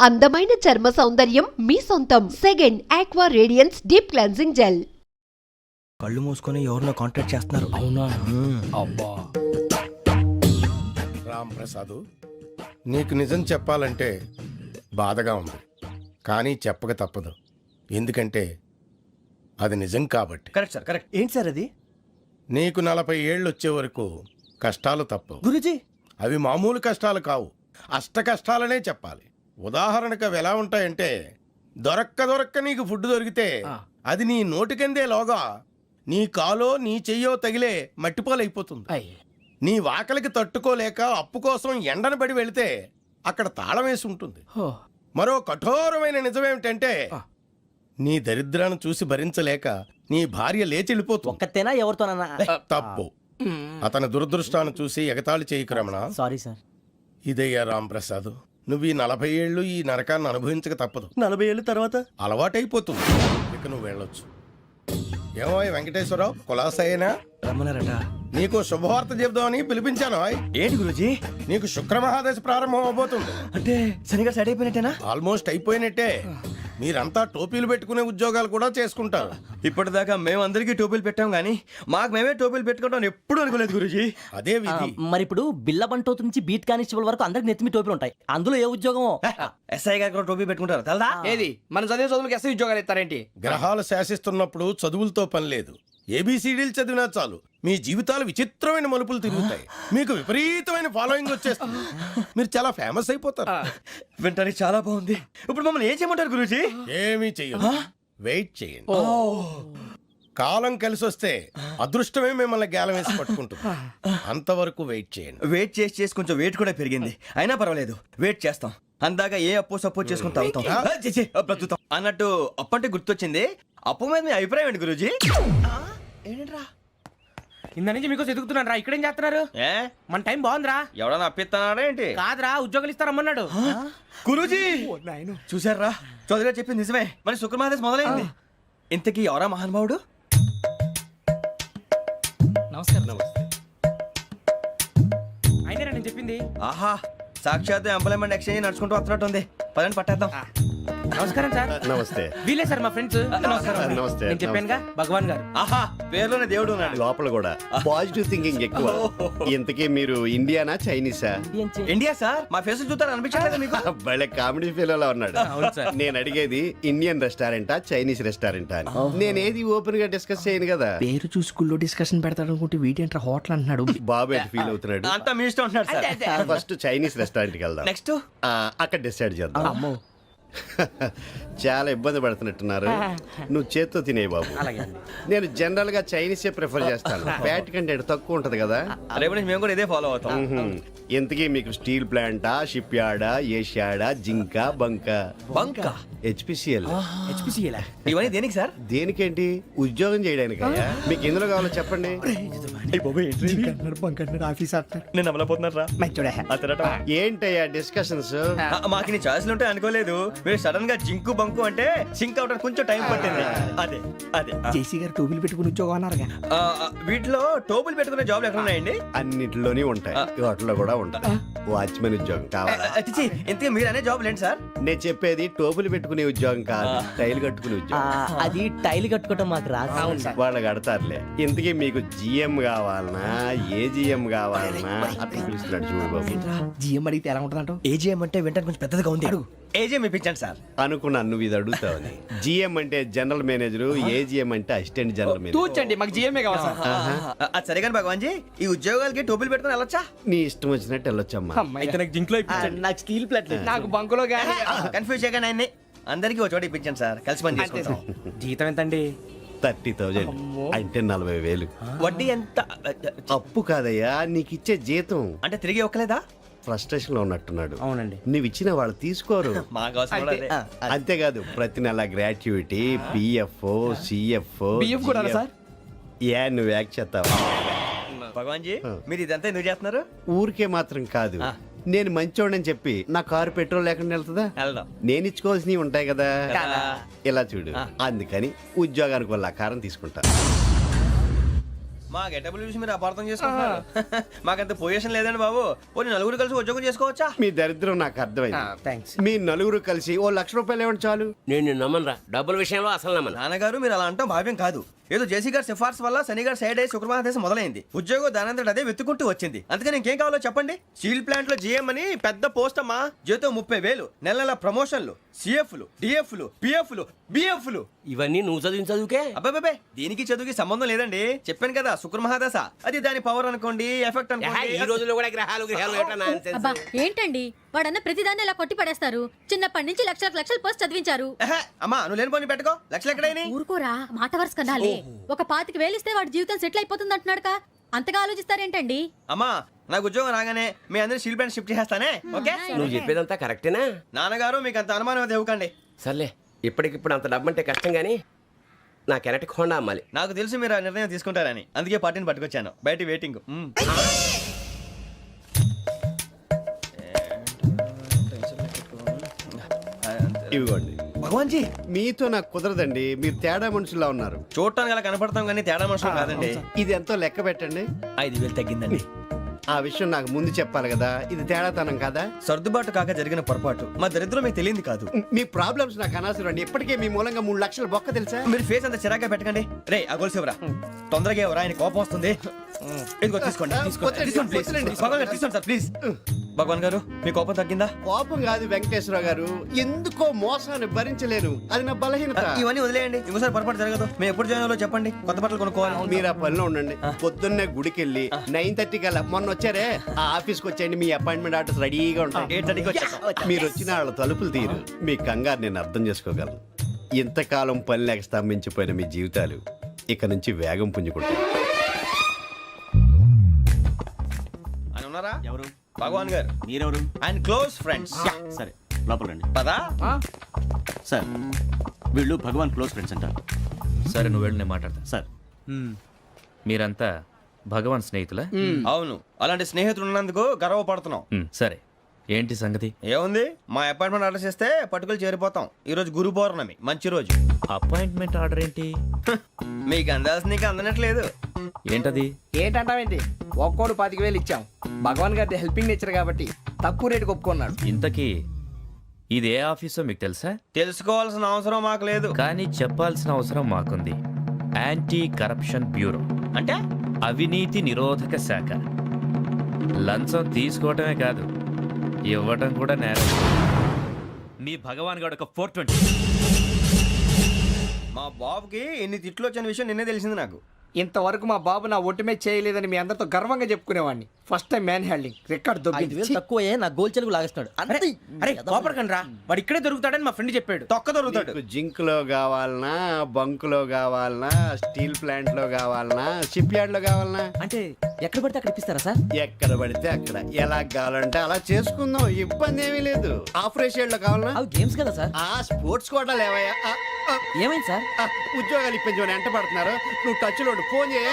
అందమైన చర్మ సౌందర్యం మీ సొంతం. Second aqua radiance deep cleansing gel. కళ్ళు మూసుకొని ఎవరినో కాంటాక్ట్ చేస్తున్నారు. అవునా? అబ్బా రామ్ ప్రసాద్, నీకు నిజం చెప్పాలంటే బాధగా ఉంది, కానీ చెప్పక తప్పదు. ఎందుకంటే అది నిజం కాబట్టి. Correct sir, correct. ఏంటి సార్ అది? నీకు 40 ఏళ్ళు వచ్చే వరకు కష్టాలు తప్పవు గురూజీ. అవి మామూలు కష్టాలు కావు, అష్ట కష్టాలనే చెప్పాలి. ఉదాహరణకు అవి ఎలా ఉంటాయంటే, దొరక్క నీకు ఫుడ్ దొరికితే అది నీ నోటికందే లోగా నీ కాలో నీ చెయ్యో తగిలే మట్టిపాలైపోతుంది. నీ వాకలికి తట్టుకోలేక అప్పు కోసం ఎండను పడి వెళితే అక్కడ తాళం వేసి ఉంటుంది. మరో కఠోరమైన నిజమేమిటంటే, నీ దరిద్రాన్ని చూసి భరించలేక నీ భార్య లేచి వెళ్ళిపోతుంది. ఒక్కతేనా ఎవరితోనన్నా? తప్పు. అతని దురదృష్టాన్ని చూసి ఎగతాళి చేయకు రమణ. Sorry sir. ఇదయ్యా రాంప్రసాద్, నువ్వు ఈ 40 ఏళ్ళు ఈ నరకాన్ని అనుభవించక తప్పదు. 40 ఏళ్ళ తర్వాత అలవాటైపోతుంది. ఇక నువ్వు వెళ్ళొచ్చు. ఏమో వెంకటేశ్వరరావు, కులాసైనా రమ్మన్నారట. నీకు శుభవార్త చెబుదామని పిలిపించాను. ఏంటి గురూజీ? నీకు శుక్రమహాదశ ప్రారంభం అవబోతుంది. అంటే శనిగా సెట్ అయిపోయినట్టేనా? ఆల్మోస్ట్ అయిపోయినట్టే. మీరంతా టోపీలు పెట్టుకునే ఉద్యోగాలు కూడా చేసుకుంటారు. ఇప్పటిదాకా మేమందరికీ టోపీలు పెట్టాం గానీ మాకు మేమే టోపీలు పెట్టుకుంటాం ఎప్పుడు అనుకోలేదు గురూజీ. అదే విధి. మరి ఇప్పుడు బిల్ల బంటోతు నుంచి బీట్ కానిస్టేబుల్ వరకు అందరికి నెత్తిమి టోపీలు ఉంటాయి. అందులో ఏ ఉద్యోగం? ఎస్ఐ గారు కూడా టోపీ పెట్టుకుంటారు తెలదా? ఏది మన చదివే చదువులకు ఎస్ఐ ఉద్యోగాలు ఇస్తారేంటి? గ్రహాలు శాసిస్తున్నప్పుడు చదువులతో పని లేదు. ఏబిసిడీలు చదివినా చాలు మీ జీవితాలు విచిత్రమైన మలుపులు తిరుగుతాయి. మీకు విపరీతమైన ఫాలోయింగ్ వచ్చేస్తుంది. మీరు చాలా ఫేమస్ అయిపోతారు. వింటానికి చాలా బాగుంది. ఇప్పుడు మమ్మల్ని ఏం చేయమంటారు గురూజీ? ఏమీ చెయ్యదు, వెయిట్ చేయండి. కాలం కలిసి వస్తే అదృష్టమే మిమ్మల్ని గేలం వేసి పట్టుకుంటుంది. అంతవరకు వెయిట్ చేయండి. వెయిట్ చేసి కొంచెం వెయిట్ కూడా పెరిగింది. అయినా పర్వాలేదు, వెయిట్ చేస్తాం. అందాక ఏ అప్పు సపోర్ట్ చేసుకుని తాగుతాం, బ్రతుకుతాం. అన్నట్టు అప్పు అంటే గుర్తొచ్చింది. అప్పు మీద మీ అభిప్రాయం ఏంటి గురూజీ? ఏంటరా ఇంత నుంచి మీకు ఎదుగుతున్నాను రా. ఇక్కడేం చేస్తున్నారు? ఏ మన టైం బాగుందిరా. ఎవడన్నా అప్పిస్తున్నాడా ఏంటి? కాదురా, ఉద్యోగాలు ఇస్తారమ్మన్నాడు గురూజీ. చూసారా, చౌదరిగా చెప్పింది నిజమే. మరి శుక్రమహాదేశ్ మొదలైంది. ఇంతకీ ఎవరా మహానుభావుడు? నమస్కారం. అయినా నేను చెప్పింది. ఆహా, సాక్షాత్ ఎంప్లాయ్మెంట్ ఎక్స్చేంజ్ నడుచుకుంటూ వస్తున్నట్టు ఉంది. పదండి పట్టేద్దాం. నమస్కారం సార్. నమస్తే. వీలే సార్ మా ఫ్రెండ్స్. నమస్తే. నేను చెప్పానుగా, భగవాన్ గారు. ఆహా, పేర్లోనే దేవుడు ఉన్నాడు. లోపల కూడా పాజిటివ్ థింకింగ్ ఎక్కువ. ఇంతకీ మీరు ఇండియానా చైనీసా? India sir. మా ఫేస్ చూస్తారు అనిపించలేదు మీకు? భలే కామెడీ ఫీల్ ఉన్నాడు. అవును సార్. నేను అడిగేది ఇండియన్ రెస్టారెంటా చైనీస్ రెస్టారెంటా అని. నేనేది ఓపెన్ గా డిస్కస్ చేయను కదా. పేరు చూసి స్కూల్లో డిస్కషన్ పెడతాడు అనుకుంటే వీటేంట్రా హోటల్ అంటున్నాడు. బాబు ఎట్ ఫీల్ అవుతున్నాడు. అంతా మీ ఇష్టం ఉంటున్నాడు సార్. ఫస్ట్ చైనీస్ రెస్టారెంట్ కి వెళ్దాం. నెక్స్ట్ అక్కడ డిసైడ్ చేద్దాం. చాలా ఇబ్బంది పడుతున్నట్టున్నారు. నువ్వు చేత్తో తినే బాబు. నేను జనరల్ గా చైనీసే ప్రిఫర్ చేస్తాను. ఫ్యాట్ కంటెంట్ తక్కువ ఉంటది కదా. రేపు నుంచి మేము కూడా ఇదే ఫాలో అవుతాం. ఇంతకీ మీకు స్టీల్ ప్లాంటా, షిప్ యార్డా, ఏషియాడా, జింక, బంకా? హెచ్పిసిఎల్. ఇవన్నీ దేనికి సార్? దేనికేంటి? ఉద్యోగం చేయడానికి. మీకు ఎందులో కావాలో చెప్పండి. నేను అమలపోతున్నారా? ఏంటయ్యా డిస్కషన్స్? మాకు నీ ఛాయిస్లు ఉంటాయి అనుకోలేదు. మీరు సడన్ గా జింకు బంకు అంటే సింక్ అవడానికి కొంచెం టైం పట్టింది. అదే అదే జేసీ గారు టోపీలు పెట్టుకుని ఉద్యోగం అన్నారుగా. వీటిలో టోపులు పెట్టుకునే జాబ్లు ఎక్కడ ఉన్నాయండి? అన్నిటిలోనే ఉంటాయి, వాటిలో కూడా ఉంటాయి. వాచ్మెన్ ఉద్యోగం కావాలా? ఇంతకీ మీరు అనే జాబ్ లేండి సార్. నేను చెప్పేది టోపులు పెట్టుకునే ఉద్యోగం కాదు, టైల్ కట్టుకునే ఉద్యోగం. అది టైల్ కట్టుకోవటం మాకు రాదు. వాళ్ళు కడతారులే. ఇంతకీ మీకు జిఎం కావాలనా, ఏ జిఎం కావాలనా? అట్లా పిలుస్తున్నాడు చూడు బాబు. జిఎం అడిగితే ఎలా ఉంటుందంట? ఏజీఎం అంటే వింటానికి కొంచెం పెద్దదిగా ఉంది. ఏజీఎం ఇప్పించండి సార్. అనుకున్నాను నువ్వు ఇది అడుగుతావని. జిఎం అంటే జనరల్ మేనేజర్, ఏజిఎం అంటే అసిస్టెంట్ జనరల్ మేనేజర్. తూచండి, మాకు జిఎంఏ కావాలి సార్. అది సరే కానీ భగవాన్ జీ, ఈ ఉద్యోగాలకి టోపీలు పెట్టుకుని వెళ్ళొచ్చా? నీ ఇష్టం వచ్చినట్టు వెళ్ళొచ్చమ్మా. అయితే నాకు జింక్ లో నాకు స్టీల్ ప్లేట్ నాకు బంకులో గానీ. కన్ఫ్యూజ్ చేయగానే ఆయన్ని అందరికీ ఒక చోట ఇప్పించండి సార్. కలిసి పని చేసుకుంటాం. జీతం ఎంతండి? 30,000 అంటే 40,000. వడ్డీ ఎంత? అప్పు కాదయ్యా, నీకు ఇచ్చే జీతం. అంటే తిరిగి ఒక్కలేదా? ఫ్రస్ట్రేషన్ లో ఉన్నట్టున్నాడు. అవునండి. నువ్వు ఇచ్చిన వాళ్ళు తీసుకోరు. మాకు అవసరం కూడా అదే. అంతేకాదు ప్రతి నెల గ్రాట్యుటీ, పిఎఫ్, సిఎఫ్. బిఎఫ్ కూడా సార్? ఏ నువ్వు యాక్ట్ చేస్తావా? భగవాన్ జీ, మీరు ఇదంతా ఎందుకు చేస్తున్నారు? ఊరికే మాత్రం కాదు, నేను మంచోడని చెప్పి నా కారు పెట్రోల్ లేకుండా వెళ్తుందా? వెళ్దాం. నేను ఇచ్చుకోవాల్సినవి ఉంటాయి కదా. కదా. ఇలా చూడు, అందుకని ఉద్యోగానికి వాళ్ళ ఆకారం తీసుకుంటా. మా గెటబుల్ చూసి మీరు అపార్థం చేసుకుంటున్నారు. మాకంత పొజిషన్ లేదండి బాబు. పోనీ నలుగురు కలిసి ఉద్యోగం చేసుకోవచ్చా? మీ దరిద్రం నాకు అర్థమైంది. థ్యాంక్స్. మీ నలుగురు కలిసి ఓ ₹1,00,000 ఇవ్వండి చాలు. నేను నమ్మనరా, డబ్బుల విషయంలో అసలు నమ్మను. నాన్నగారు మీరు అలా అంటాం భావ్యం కాదు. ఏదో జేసీ గారి సిఫార్సు వల్ల శని గారు సైడ్ అయ్యి శుక్రమహాదేశం మొదలైంది. ఉద్యోగం దానంతటి అదే వెతుకుంటూ వచ్చింది. అందుకని ఇంకేం కావాలో చెప్పండి. స్టీల్ ప్లాంట్ లో జీఎం అని పెద్ద పోస్ట్ అమ్మా. జీతం 30,000, నెల నెల ప్రమోషన్లు, సిఎఫ్లు, డిఎఫ్లు, పిఎఫ్లు, బిఎఫ్లు. ఇవన్నీ నువ్వు చదివిన చదువుకే. అబ్బాబే దీనికి చదువుకి సంబంధం లేదండి. చెప్పాను కదా శుక్రమహాదశ. అది దాని పవర్ అనుకోండి, ఎఫెక్ట్ ఈ అనుకోండి. రోజుల్లో కూడా గ్రహాలు ఎట్లా nonsense? అబ్బా ఏంటండి వాడన్న ప్రతిదాన్ని ఇలా కొట్టి పడేస్తారు. చిన్నప్పటి నుంచి లక్షల పోస్ట్ చదివించారు. ఎహె, అమ్మా నువ్వు లేని పోనీ పెట్టుకో. లక్షలు ఎక్కడైనా ఊరుకోరా, మాట వరుస కదాలే. ఒక 25,000 ఇస్తే వాడి జీవితం సెటిల్ అయిపోతుంది అంటున్నాడుగా. అంతగా ఆలోచిస్తారేంటండి? అమ్మా నాకు ఉద్యోగం రాగానే మీ అందరూ స్టీల్ ప్లాంట్ షిఫ్ట్ చేస్తానే. ఓకే నువ్వు చెప్పేదంతా కరెక్టేనా? నాన్నగారు మీకు అంత అనుమానం అయితే ఇవ్వకండి. సర్లే, ఇప్పటికిప్పుడు అంత డబ్బు అంటే కష్టం గానీ నా కెనటిక్ హోండా అమ్మాలి. నాకు తెలుసు మీరు ఆ నిర్ణయం తీసుకుంటారని, అందుకే పార్టీని పట్టుకొచ్చాను. బయట వెయిటింగ్. ఇవ్వండి. భగవాన్ జీ మీతో నాకు కుదరదండి. మీరు తేడా మనుషుల్లా ఉన్నారు. చూడటానికి అలా కనపడతాం కానీ తేడా మనుషులు కాదండి. ఇది ఎంతో లెక్క పెట్టండి. 5,000 తగ్గిందండి. ఆ విషయం నాకు ముందు చెప్పాలి కదా. ఇది తేడాతనం కదా. సర్దుబాటు కాక జరిగిన పొరపాటు. మా దరిద్రం మీకు తెలియంది కాదు. మీ ప్రాబ్లమ్స్ నాకు అనవసరం అండి. ఇప్పటికే మీ మూలంగా 3 లక్షలు బొక్క తెలుసా. మీరు ఫేస్ అంత చిరాగ్గా పెట్టకండి. రే ఆ గొలుసు ఎవరా? తొందరగా ఎవరా? ఆయన కోపం వస్తుంది. ఇదిగో తీసుకోండి. తీసుకోండి ప్లీజ్. భగవాన్ గారు తీసుకోండి సార్ ప్లీజ్. భగవాన్ గారు మీ కోపం తగ్గిందా? కోపం కాదు వెంకటేశ్వరరావు గారు, ఎందుకో మోసాన్ని భరించలేను. అది నా బలహీనత. ఇవన్నీ వదిలేయండి. ఇంకోసారి పొరపాటు జరగదు. మేము ఎప్పుడు జాయిన్ అవ్వాలో చెప్పండి. కొత్త బట్టలు కొనుక్కోవాలి. మీరు ఆ పనిలో ఉండండి. పొద్దున్నే గుడికి వెళ్ళి 9:30 కల్లా మొన్న వచ్చారే ఆ ఆఫీస్కి వచ్చేయండి. మీ అపాయింట్మెంట్ ఆర్డర్స్ రెడీగా ఉంటాయి. 8:30కి వచ్చేస్తాం. మీరు వచ్చిన వాళ్ళ తలుపులు తీరు. మీ కంగారు నేను అర్థం చేసుకోగలను. ఇంతకాలం పని లేక స్తంభించిపోయిన మీ జీవితాలు ఇక నుంచి వేగం పుంజుకుంటాయి. ఆయన ఉన్నారా? ఎవరు? భగవాన్ గారు. మీరెవరు? ఆయన క్లోజ్ ఫ్రెండ్స్. సరే లోపల రండి. పదా సార్ వీళ్ళు భగవాన్ క్లోజ్ ఫ్రెండ్స్ అంటారు. సరే నువ్వు వెళ్ళి నేను మాట్లాడతా. సార్ మీరంతా భగవాన్ స్నేహితులా? అవును, అలాంటి స్నేహితులు ఉన్నందుకు గర్వపడుతున్నాం. సరే ఏంటి సంగతి? ఏముంది, మా అపాయింట్మెంట్ ఆర్డర్ చేస్తే పట్టుకులు చేరిపోతాం. ఈ రోజు గురు పౌర్ణమి, మంచి రోజు. అపాయింట్మెంట్ ఆర్డర్ ఏంటి? మీకు అందాల్సిన నీకు అందనట్లేదు. ఏంటది? ఏంటంటావేంటి? ఒక్కోడు 25,000 ఇచ్చాం. భగవాన్ గారి హెల్పింగ్ నేచర్ కాబట్టి తక్కువ రేటుకి ఒప్పుకున్నాడు. ఇంతకీ ఇది ఏ ఆఫీసో మీకు తెలుసా? తెలుసుకోవాల్సిన అవసరం మాకు లేదు. కానీ చెప్పాల్సిన అవసరం మాకుంది. యాంటీ కరప్షన్ బ్యూరో అంటే అవినీతి నిరోధక శాఖ. లంచం తీసుకోవటమే కాదు, ఇవ్వటం కూడా నేరం. మీ భగవాన్ గారు ఒక 420. మా బాబుకి ఎన్ని తిట్లు వచ్చిన విషయం నిన్నే తెలిసింది నాకు. ఇంతవరకు మా బాబు నా ఒట్టుమే చేయలేదని మీ అందరితో గర్వంగా చెప్పుకునేవాడిని. First time man handing record 5,000 తక్కువే నా గోల్ చెలుగు లాగేస్తున్నాడు. అంతే. అరే కోపడకండి రా, వాడు ఇక్కడే దొరుకుతాడని మా ఫ్రెండ్ చెప్పాడు. తొక్క దొరుకుతాడు. మీకు జింక్ లో కావాలనా, బంక్ లో కావాలనా, స్టీల్ ప్లాంట్ లో కావాలనా, షిప్ యార్డ్ లో కావాలనా? అంటే ఎక్కడ పడితే అక్కడ ఇప్పిస్తారా సార్? ఎక్కడ పడితే అక్కడ, ఎలా కావాలంటే అలా చేసుకుందాం. ఇబ్బంది ఏమీ లేదు. ఆపరేషన్ లో కావాలనా? అవి గేమ్స్ కదా సార్. ఆ స్పోర్ట్స్ కోటా లేవయ్యా. ఏమైంది సార్? ఉద్యోగాలు ఇప్పించమని ఎంట పడుతున్నారు. నువ్వు టచ్ లో ఫోన్ చేయ.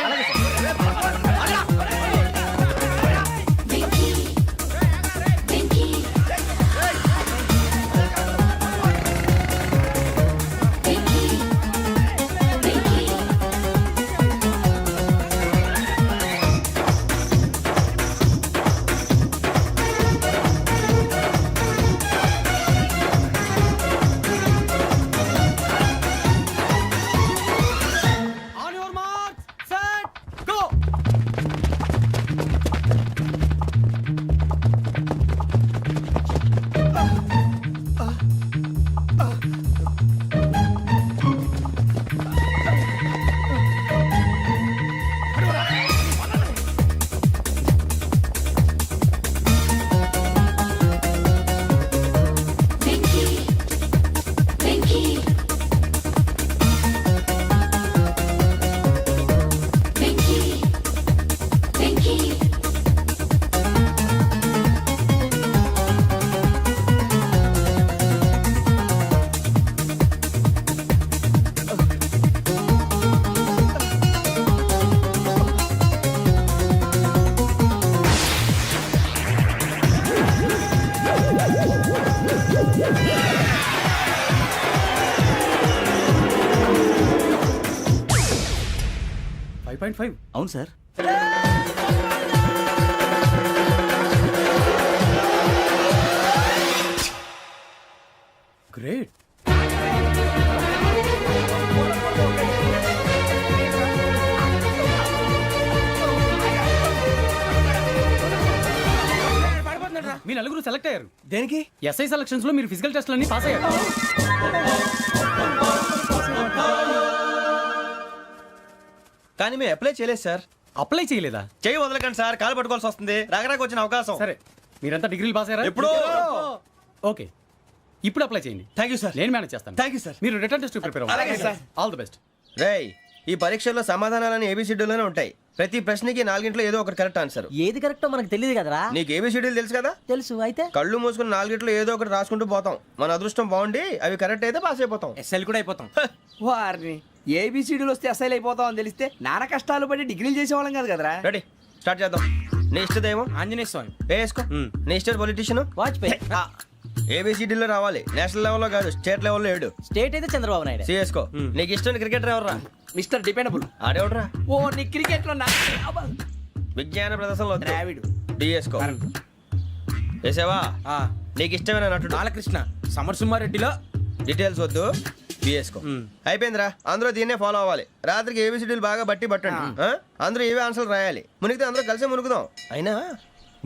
5.5 అవును సార్. గ్రేట్. మీ నలుగురు సెలెక్ట్ అయ్యారు. దేనికి? ఎస్ఐ సెలక్షన్స్ లో మీరు ఫిజికల్ టెస్ట్ అన్ని పాస్ అయ్యారు. కానీ మేము అప్లై చేయలేదు సార్. అప్లై చేయలేదా? చేయి వదలకండి సార్, కాలు పట్టుకోవాల్సి వస్తుంది. రాగరాకు వచ్చిన అవకాశం. సరే, మీరంతా డిగ్రీలు పాస్ అయ్యారా? ఎప్పుడో. ఓకే, ఇప్పుడు అప్లై చేయండి. Thank you sir. నేను మేనేజ్ చేస్తాను. Thank you sir. మీరు రిటర్న్ టెస్ట్ ప్రిపేర్ అలాగే సార్. All the best. రేయ్, ఈ పరీక్షల్లో సమాధానాలని ఏబిసిడ్యూల్లోనే ఉంటాయి. ప్రతి ప్రశ్నకి 4 ఏదో ఒకటి కరెక్ట్ ఆన్సర్. ఏది కరెక్టో మనకు తెలియదు కదరా. నీకు ఏబిసిడ్యూల్ తెలుసు కదా? తెలుసు. అయితే కళ్ళు మూసుకుని 4 ఏదో ఒకటి రాసుకుంటూ పోతాం. మన అదృష్టం బాగుండి అవి కరెక్ట్ అయితే పాస్ అయిపోతాం. ఎస్ఎల్ కూడా అయిపోతాం. వారిని ఏబిసిడీలు వస్తే ఎస్ఐలు అయిపోతాం అని తెలిస్తే నాన్న కష్టాలు పడి డిగ్రీలు చేసేవాళ్ళం కాదు కదరా. రెడీ, స్టార్ట్ చేద్దాం. నీ ఇష్టదేమో ఆంజనేయ స్వామి. వేసుకో. నీ ఇష్ట పొలిటీషియన్ వాజ్పేయి. ఏబిసిడీలో రావాలి. నేషనల్ లెవెల్లో కాదు, స్టేట్ లెవెల్లో 7. స్టేట్ అయితే చంద్రబాబు నాయుడు. సిఎస్కో. నీకు ఇష్టం క్రికెటర్ ఎవర్రా? Mister dependable. ఆడేవడరా? ఓ, నీ క్రికెట్ లో విజ్ఞాన ప్రదర్శనలో ద్రావిడు. డిఎస్కో. వేసావా? నీకు ఇష్టమైన నటుడు? బాలకృష్ణ. సమర్సింహారెడ్డిలో డీటెయిల్స్ వద్దు, బిఎస్కో. అయిపోయిందిరా. అందరూ దీన్నే ఫాలో అవ్వాలి. రాత్రికి ఏబిసిడీలు బాగా బట్టి పట్టండి. అందరూ ఏవే ఆన్సర్లు రాయాలి. మునిగితే అందరూ కలిసి మునుగుదాం. అయినా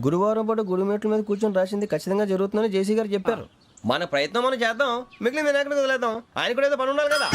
గురువారం పాటు గురుమేట్ల మీద కూర్చొని రాసింది ఖచ్చితంగా జరుగుతుందని జేసీ గారు చెప్పారు. మన ప్రయత్నం మనం చేద్దాం, మిగిలింది నేను ఎక్కడికి వదిలేద్దాం. ఆయన కూడా ఏదో పని ఉండాలి కదా.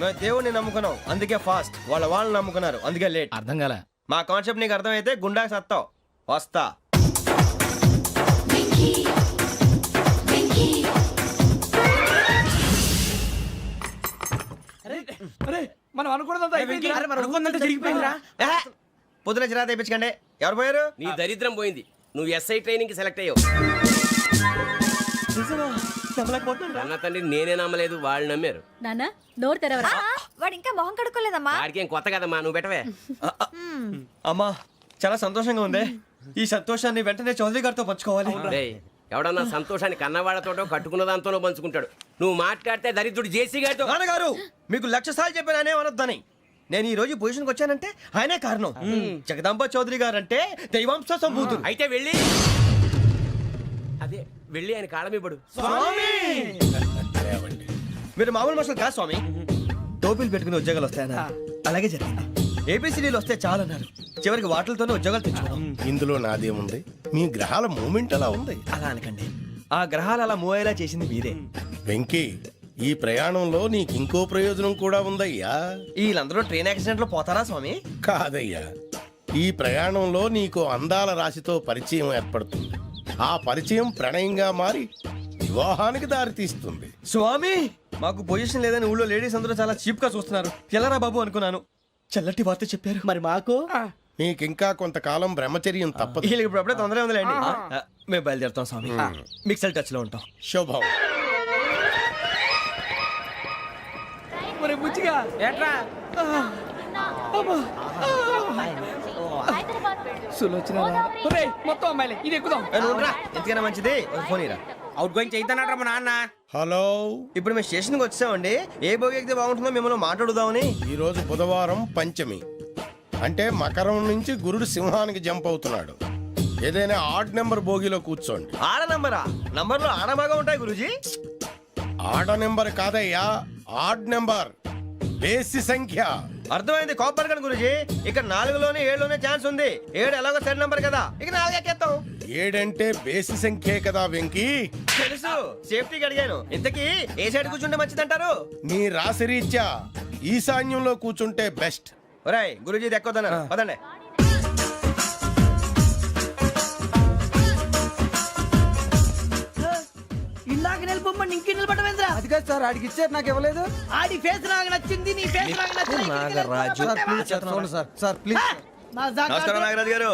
మేము దేవుడిని నమ్ముకున్నాం, అందుకే ఫాస్ట్. వాళ్ళని నమ్ముకున్నారు, అందుకే లేట్. అర్థం కాల. మా కాన్సెప్ట్ నీకు అర్థమైతే గుండా సత్తావు. వస్తా. మనం అనుకున్నదంతా జరిగిపోయిందిరా. పొద్దున చిరా తెప్పించకండి. ఎవరు పోయారు? నీ దరిద్రం పోయింది. నువ్వు ఎస్ఐ ట్రైనింగ్ కి సెలెక్ట్ అయ్యావు. అన్న తండ్రి నేనే నమ్మలేదు, వాళ్ళు నమ్మారు. నాన్న నోరు తెరవరా. వాడు ఇంకా మొహం కడుక్కోలేదమ్మా. వాడికి ఏం కొత్త కదమ్మా, నువ్వు పెట్టవే. అమ్మా, చాలా సంతోషంగా ఉంది. ఈ సంతోషాన్ని వెంటనే చౌదరి గారితో పంచుకోవాలి. రేయ్, ఎవడన్నా సంతోషాన్ని కన్నవాళ్లతోటో కట్టుకున్న దాంతోనో పంచుకుంటాడు. నువ్వు మాట్లాడితే దరిద్రుడు జేసీ గారితో. నాన్నగారు, మీకు 1,00,000 సార్లు చెప్పాను ఆయనే అనొద్దని. నేను ఈ రోజు పొజిషన్కి వచ్చానంటే ఆయనే కారణం. జగదాంబ చౌదరి గారు అంటే దైవాంశ సంభూతుడు. అయితే వెళ్ళి అదే వెళ్ళి ఆయన కాళ్ళమివ్వడు. మీరు మామూలు మనుషులు కాదు స్వామి. టోపీలు పెట్టుకుని ఉద్యోగాలు వస్తాయన్నా, అలాగే జరిగింది. ఏబిసిడీలు వస్తే చాలన్నారు. చివరికి వాటిలతోనే ఉద్యోగాలు తెచ్చుకున్నాం. ఇందులో నాదేముంది? మీ గ్రహాల మూమెంట్ అలా ఉంది. అలా అనకండి, ఆ గ్రహాలు అలా మూవ్ అయ్యేలా చేసింది మీరే. వెంకీ, ఈ ప్రయాణంలో నీకు ఇంకో ప్రయోజనం కూడా ఉందయ్యా. వీళ్ళందరూ ట్రైన్ యాక్సిడెంట్ లో పోతారా స్వామి? కాదయ్యా, ఈ ప్రయాణంలో నీకు అందాల రాశితో పరిచయం ఏర్పడుతుంది. ఆ పరిచయం ప్రణయంగా మారి వివాహానికి దారితీస్తుంది. స్వామి, మాకు పొజిషన్ లేదని ఊళ్ళో లేడీస్ అందరూ చాలా చీప్ గా చూస్తున్నారు. ఎలారా బాబు అనుకున్నాను. చల్లటి వార్త చెప్పారు. మరి మాకు నీకింకా కొంతకాలం బ్రహ్మచర్యం తప్పదు. వీళ్ళకి ఇప్పుడు అప్పుడే తొందరగా ఉందిలేండి. మేము బయలుదేరుతాం స్వామి. మిక్సెల్ టచ్ లో ఉంటాం. శుభం. బుచ్చిగా ఏట్రా మొత్తం అమ్మాయిలే, ఇది ఎక్కుదాం. ఎందుకైనా మంచిది ఫోన్ ఇరా. అవుట్ గోయింగ్ చేద్దానట్రా మా నాన్న. హలో, ఇప్పుడు మేము స్టేషన్కి వచ్చామండి. ఏ బోగి ఎక్కితే బాగుంటుందో మిమ్మల్ని మాట్లాడుదామని. ఈరోజు బుధవారం పంచమి, అంటే మకరం నుంచి గురుడు సింహానికి జంప్ అవుతున్నాడు. ఏదైనా ఆడ్ నెంబర్ బోగిలో కూర్చోండి. ఆడ నంబరా? నంబర్లో ఆడ బాగా ఉంటాయి గురూజీ. ఆడ నెంబర్ కాదయ్యా, ఆడ్ నెంబర్, బేసి సంఖ్య. అర్థమైంది. కాపర్ కానీ గురూజీ, ఇక్కడ 4లోనే 7లోనే ఛాన్స్ ఉంది. 7 ఎలాగో సెడ్ నంబర్ కదా, ఇక 4 ఎక్కేస్తాం. 7 అంటే బేసి సంఖ్యే కదా వెంకీ. తెలుసు, సేఫ్టీకి అడిగాను. ఇంతకీ ఏ సైడ్ కూర్చుంటే మంచిదంటారు? నీ రాశి రీత్యా ఈశాన్యంలో కూర్చుంటే బెస్ట్. ఒరాయ్, గురూజీ దెక్కొద్దన్నారు. పదండి. ఇందాక నిలబొమ్మని ఇంకే నిలబడమేంద్రా? అది కాదు సార్, ఆడికి ఇచ్చారు, నాకు ఇవ్వలేదు. ఆడి ఫేస్ నాకు నచ్చింది, నీ ఫేస్ నాకు నచ్చింది. నాగరాజు. Sir please. నమస్కారం నాగరాజు గారు.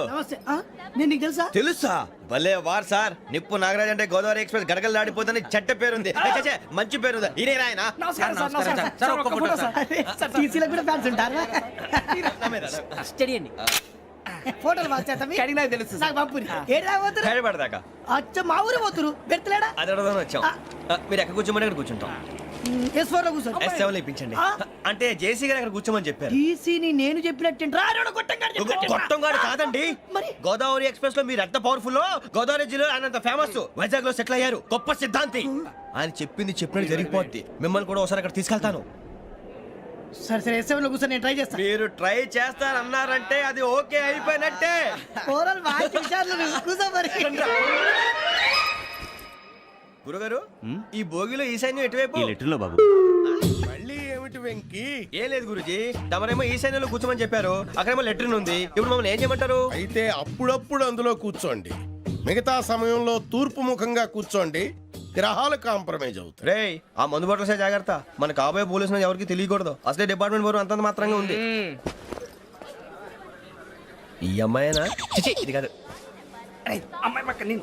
నేను నీకు తెలుసా? తెలుసా? భలే వార్ సార్. నిప్పు నాగరాజ్ అంటే గోదావరి ఎక్స్ప్రెస్ గడగలు దాడిపోతుంది చెట్ట పేరుంది. ఏ, ఛే, ఛే, మంచి పేరుంది. ఇదే ఆయన. నమస్కారం సార్, నమస్కారం సార్. ఒక్క ఫోటో సార్. సార్, TC లకు కూడా ఫ్యాన్స్ ఉంటారా? స్టడీ అండి. ఫోటోలు మార్చేస్తాం. కడిగినా తెలుసు నాకు పంపుని. ఏడు రాబోతురు? హైదరాబాద్దాకా. అచ్చ మా ఊరు పోతురు. పెడతలేడా? అది అడగదామని వచ్చాం. మీరు ఎక్కడ కూర్చోమని అక్కడ కూర్చుంటాం. S4 లో కూర్చో. S7 లో ఇప్పించండి. అంటే జేసీ గారు అక్కడ కూర్చోమని చెప్పారు. టీసీని నేను చెప్పినట్టు గొట్టంగాడు కాదండి. మరి? గోదావరి ఎక్స్ప్రెస్ లో మీరు ఎంత పవర్ఫుల్, గోదావరి జిల్లా ఆయన ఫేమస్. వైజాగ్ లో సెటిల్ అయ్యారు. గొప్ప సిద్ధాంతి. ఆయన చెప్పింది చెప్పినట్టు జరిగిపోద్ది. మిమ్మల్ని కూడా ఒకసారి అక్కడ తీసుకెళ్తాను. సరే సరే S7 లో కూర్చొని నేను ట్రై చేస్తాను. మీరు ట్రై చేస్తారన్నారంటే అది ఓకే అయిపోయినట్టే. ఓవరాల్ మంచి విషయాలు కూర్చో మరి. గురుగారు, ఈ భోగిలో ఈశాన్యం ఎటువైపు? ఈ లెటర్లో బాబు. మళ్ళీ ఏమిటి వెంకీ? ఏం లేదు గురుజీ, తమరేమో ఈశాన్యంలో కూర్చోమని చెప్పారు. అక్కడేమో లెటర్ ఉంది. ఇప్పుడు మమ్మల్ని ఏం చేయమంటారు? అయితే అప్పుడప్పుడు అందులో కూర్చోండి, మిగతా సమయంలో తూర్పు ముఖంగా కూర్చోండి. గ్రహాలు కాంప్రమైజ్ అవుతాయి. రేయ్, ఆ మందు బాటలసే జాగ్రత్త. మన కాబోయే పోలీసులు ఎవరికి తెలియకూడదు. అసలే డిపార్ట్మెంట్ బోరు అంతంత మాత్రంగా ఉంది. ఈ అమ్మాయినా? చిచి, ఇది కాదు. అమ్మాయి పక్క నేను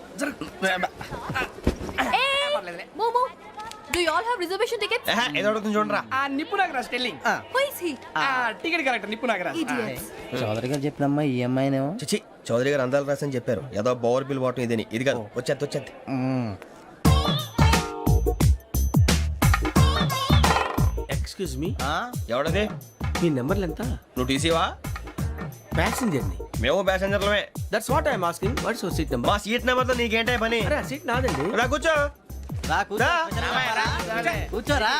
మోమో do you all have reservation tickets? ఏదో అడుగుతుంది చూడరా. ఆ నిప్పు Nagaraj telling. Who is he? Ticket correct నిప్పు నాగరాజ్. చౌదరి గారు చెప్పినమ్మా ఈ అమ్మాయినేమో. చిచి, చౌదరి గారు అందాలు రాసని చెప్పారు. ఏదో బోర్ బిల్ బాటం ఇదని. ఇది కాదు. వచ్చేది. Excuse me, ఎవడది? మీ నెంబర్లు ఎంత? నువ్వు టీసీవా? ప్యాసింజర్ ని. మేము ప్యాసెంజర్లమే. That's what I'm asking. What's your seat number? మా సీట్ నెంబర్ తో నీకేంటే పని? అరే సీట్ నాదండి. రా కూర్చో. రా. కూర్చోరా.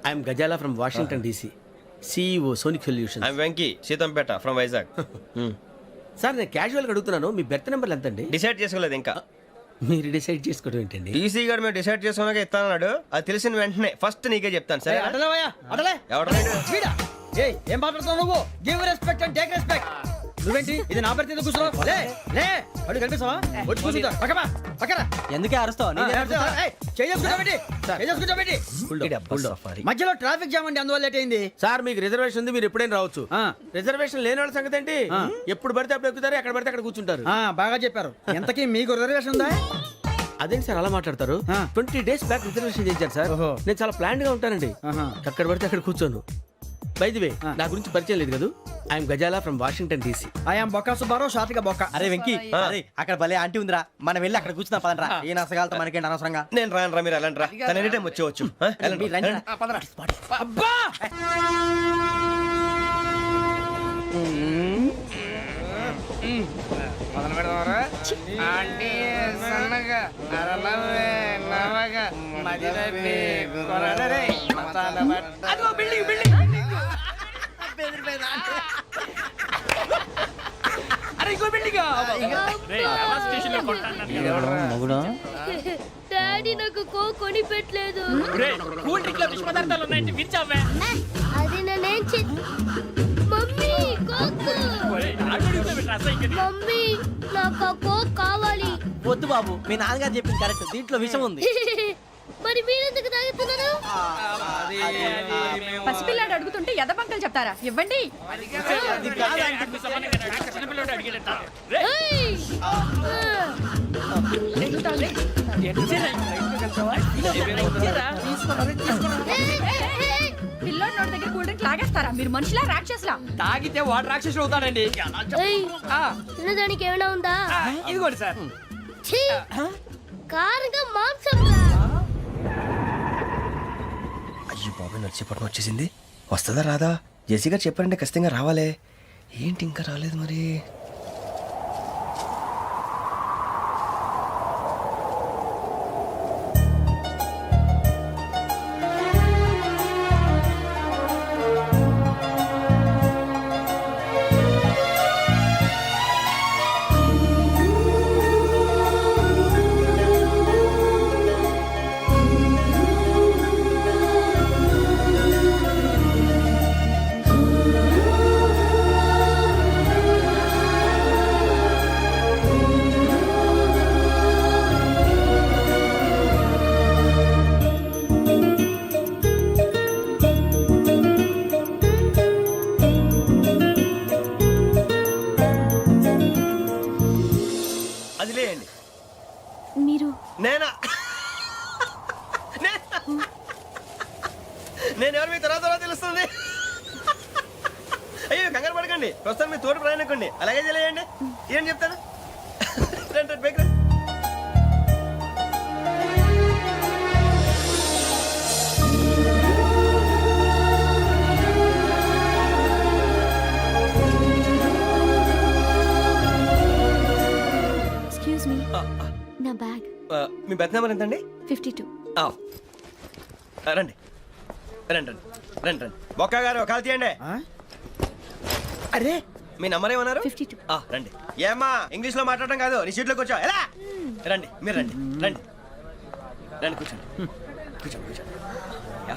I'm Ghazala from Washington DC, CEO Sonic solution. I'm Venky, Seethampeta from Vizag. Sir నేను క్యాజువల్గా అడుగుతున్నాను, మీ బెర్త్ నెంబర్లు ఎంత అండి? డిసైడ్ చేసుకోలేదు ఇంకా. మీరు డిసైడ్ చేసుకోవడం ఏంటండి? టీసీ గారు మేము డిసైడ్ చేసుకున్నాక ఇస్తానన్నాడు. అది తెలిసిన వెంటనే ఫస్ట్ నీకే చెప్తాను. సరే? ఎవడరా? ఏం మాట్లాడుతున్నావు నువ్వు? Give respect and take respect. నువ్వేంటి ఇది నా పరిస్థితి కూర్చున్నావు? లే అడుగు కనిపిస్తావా? వచ్చి కూర్చుంటా. పక్కన ఎందుకే అరుస్తావు? మధ్యలో ట్రాఫిక్ జామ్ అండి, అందువల్ల లేట్ అయింది. సార్ మీకు రిజర్వేషన్ ఉంది, మీరు ఎప్పుడైనా రావచ్చు. రిజర్వేషన్ లేని వాళ్ళ సంగతి ఏంటి? ఎప్పుడు పడితే అప్పుడు ఎక్కుతారు, ఎక్కడ పడితే అక్కడ కూర్చుంటారు. బాగా చెప్పారు. ఎంతకీ మీకు రిజర్వేషన్ ఉందా? అదేంటి సార్ అలా మాట్లాడతారు? 20 days బ్యాక్ రిజర్వేషన్ చేశారు సార్. నేను చాలా ప్లాన్డ్ గా ఉంటానండి. అక్కడ పడితే అక్కడ కూర్చోను. బై ది వే, నా గురించి పరిచయం లేదు కదా. I'm Ghazala from Washington DC. I'm Bokka Subbarao, షార్ట్గా బొక్క. అరే వెంకీ, అరే అక్కడ భలే ఆంటీ ఉందిరా, మనం వెళ్ళి అక్కడ కూర్చున్నా పదనరా. ఏ నసగాలతో మనకేంటి అనవసరంగా. నేను రాను. మీరు వెళ్ళండి రా. తన ఎనీ టైం వచ్చేవచ్చు. వెళ్ళండి. అబ్బా డాడీ నాకు కొని పెట్టలేదు. అది నేనేం మమ్మీ మమ్మీ నాకు ఆ కోక్ కావాలి. వద్దు బాబు, మీ నాన్నగారు చెప్పింది కరెక్ట్. దీంట్లో విషయం ఉంది. మరి మీరెందుకు తాగుతున్నారు? పసిపిల్లాడు అడుగుతుంటే ఎదబంకలు చెప్తారా? ఇవ్వండి. పిల్లోడు నోటి దగ్గర కూల్ డ్రింక్ లాగేస్తారా? మీరు మనుషులా రాక్షసులా? తాగితే వాడు రాక్షసుడు అవుతాడండి. తినడానికి ఏమైనా ఉందా? ఇదిగోండి సార్. కారంగా మాంసం. అయ్యో బాబాయ్, నడిచిపట్నం వచ్చేసింది. వస్తుందా రాదా? జేసీ గారు చెప్పారంటే ఖచ్చితంగా రావాలే. ఏంటి ఇంకా రాలేదు మరి? మీ తోటి ప్రయాణకండి అలాగే తెలియండి ఏం చెప్తాను రండి, రండి, పైకి రండి. ఎక్స్క్యూజ్ మీ, నా బ్యాగ్. మీ బెత్ నెంబర్ ఎంతండి? 52. రండి రండి రండి రండి రండి బొక్క గారు కాల్ తీయండి. అరే మీ నంబర్ ఏమన్నారు? 52. రండి. ఏమ్మా ఇంగ్లీష్ లో మాట్లాడడం కాదు, నీ సీట్లో కూర్చో. ఎలా రండి, మీరు రండి రండి రండి, కూర్చోండి కూర్చోండి కూర్చోండి. యా.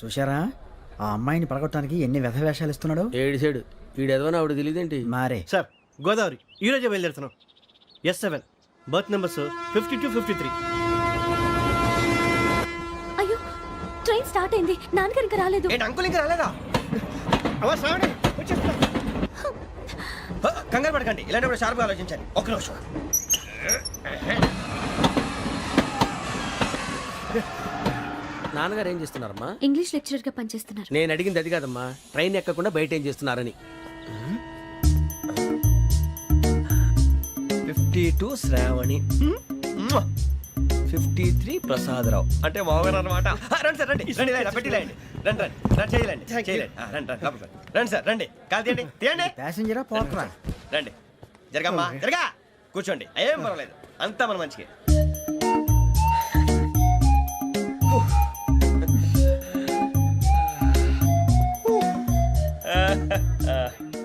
చూశారా ఆ అమ్మాయిని పడగొట్టడానికి ఎన్ని వ్యధ వేషాలు ఇస్తున్నాడు. ఏడు సైడు వీడెదవో ఆవిడ తెలియదేంటి మారే. సార్ గోదావరి ఈరోజే బయలుదేరుతున్నాం. S7 berth numbers 52, 53. అయ్యో, ట్రైన్ స్టార్ట్ అయింది. నాన్నగారు ఇంకా రాలేదు. ఏంటి అంకుల్ ఇంకా రాలేదా? కంగారు పడకండి, ఇలాంటప్పుడు షార్ప్గా ఆలోచించండి. ఒక్క నిమిషం. నాన్నగారు ఏం చేస్తున్నారమ్మా? ఇంగ్లీష్ లెక్చరర్ గా పనిచేస్తున్నారు. నేను అడిగింది అది కాదమ్మా, ట్రైన్ ఎక్కకుండా బయట ఏం చేస్తున్నారని. 52 శ్రావణి, 53 ప్రసాదరావు అంటే మామగారు అనమాట. రండి సార్, రండి రండి, ఇలా పెట్టి లేండి. రండి రండి రండి, చేయలేండి చేయలేండి. రండి రండి లోపలికి రండి. రండి సార్, రండి, కాలు తీయండి తీయండి. ప్యాసింజరా పోట్రా. రండి, జరగమ్మా జరగా, కూర్చోండి, ఏం పర్వాలేదు, అంతా మన మంచిగా.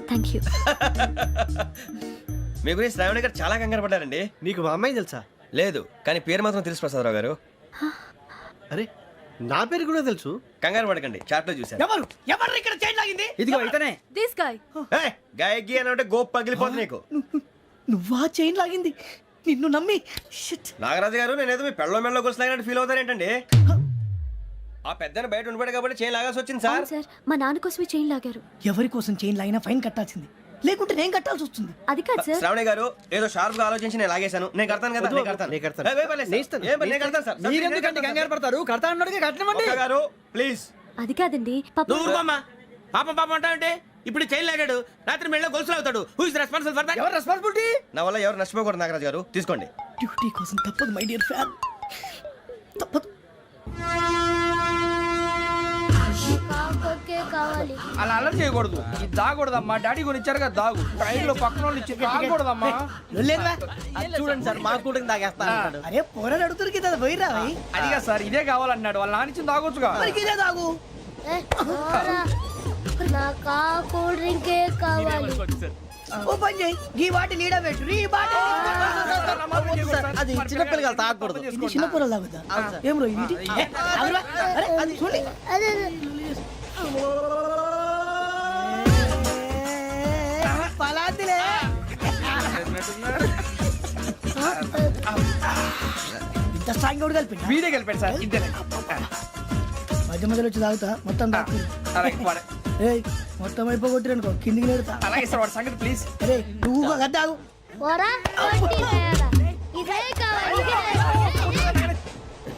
Thank you. మీ గురించి శ్రావణి గారు చాలా కంగారు పడ్డారండి. నీకు మా అమ్మాయి తెలుసా? లేదు, కానీ పేరు మాత్రం తెలుసు ప్రసాదరావు గారు. అరే నా పేరు కూడా తెలుసు. కంగారు పడకండి, చాట్లో చూశాను. ఎవరు ఎవరు ఇక్కడ చైన్ లాగింది? ఇదిగో ఇతనే. This guy. గాయకి అని అంటే గోప్ పగిలిపోతుంది నీకు. నువ్వా చైన్ లాగింది? నిన్ను నమ్మి. షిట్. నాగరాజు గారు, నేనేదో మీ పెళ్ళ మెళ్ళ గురిసిలాగినట్టు ఫీల్ అవుతారేంటండి? ఆ పెద్దని బయట ఉండిపోయాడు కాబట్టి చేయి లాగాల్సి వచ్చింది సార్. సార్, మా నాన్న కోసమే చైన్ లాగారు. ఎవరి కోసం చైన్ లాగినా ఫైన్ కట్టాల్సింది, లేకుంటే నేను కట్టాల్సి వస్తుంది. అది కాదు సార్. శ్రావణి గారు, ఏదో షార్ప్ గా ఆలోచించి నేను లాగేశాను. నేను కడతాను కదా, నేను కడతాను. నేను కడతాను. ఏ, పర్లేదు సార్. ఏం పర్లేదు, నేను కడతాను సార్. మీరెందుకంటే కంగారు పడతారు? కడతా అన్నాడుగా కట్టమండి. ఒక్క గారు ప్లీజ్. అది కాదండి, పాపం. నువ్వు ఊరుకోమ్మా. పాపం పాపం అంటావంటే ఇప్పుడు చైన్ లాగాడు, రాత్రి మెళ్ళ గొలుసులు అవుతాడు. Who is responsible for that? ఎవరు రెస్పాన్సిబిలిటీ? నా వల్ల ఎవరు నష్టపోకూడదు నాగరాజు గారు, తీసుకోండి. డ్యూటీ కోసం తప్పదు మై డియర్ ఫ్యాన్, తప్పదు. అలా అలర్ చేయకూడదు. ఇది దాగకూడదమ్మా. డాడీ కొని ఇచ్చారు కదా దాగు. ట్రైన్ లో పక్కన వాళ్ళు ఇచ్చి దాగకూడదమ్మా. చూడండి సార్, మా కూడా తాగేస్తా. అరే పోరాడు అడుగుతారు కదా, పోయిరా. అదిగా సార్, ఇదే కావాలన్నాడు. వాళ్ళ నాన్న ఇచ్చింది తాగొచ్చుగా. ఇదే తాగు. ఓ పని చేయి, ఈ బాటి లీడ పెట్టు. ఈ బాటి అది చిన్నపిల్లలు తాగకూడదు. ఇది చిన్నపిల్లలు తాగుతా. ఏం రో ఇది? అరే అది చూడండి. పలాతిలే. ఇంత స్ట్రాంగ్ కూడా కలిపి వీడే గెలిపాడు సార్. ఇద్దరే. మధ్య మధ్యలో వచ్చి తాగుతా, మొత్తం తాగు. ఏయ్, మొత్తం అయిపోగొట్టిరనుకో కిందికి నేడుతా. అలాగే సార్, వాడి సంగతి ప్లీజ్. అరే నువ్వు కదా తాగు.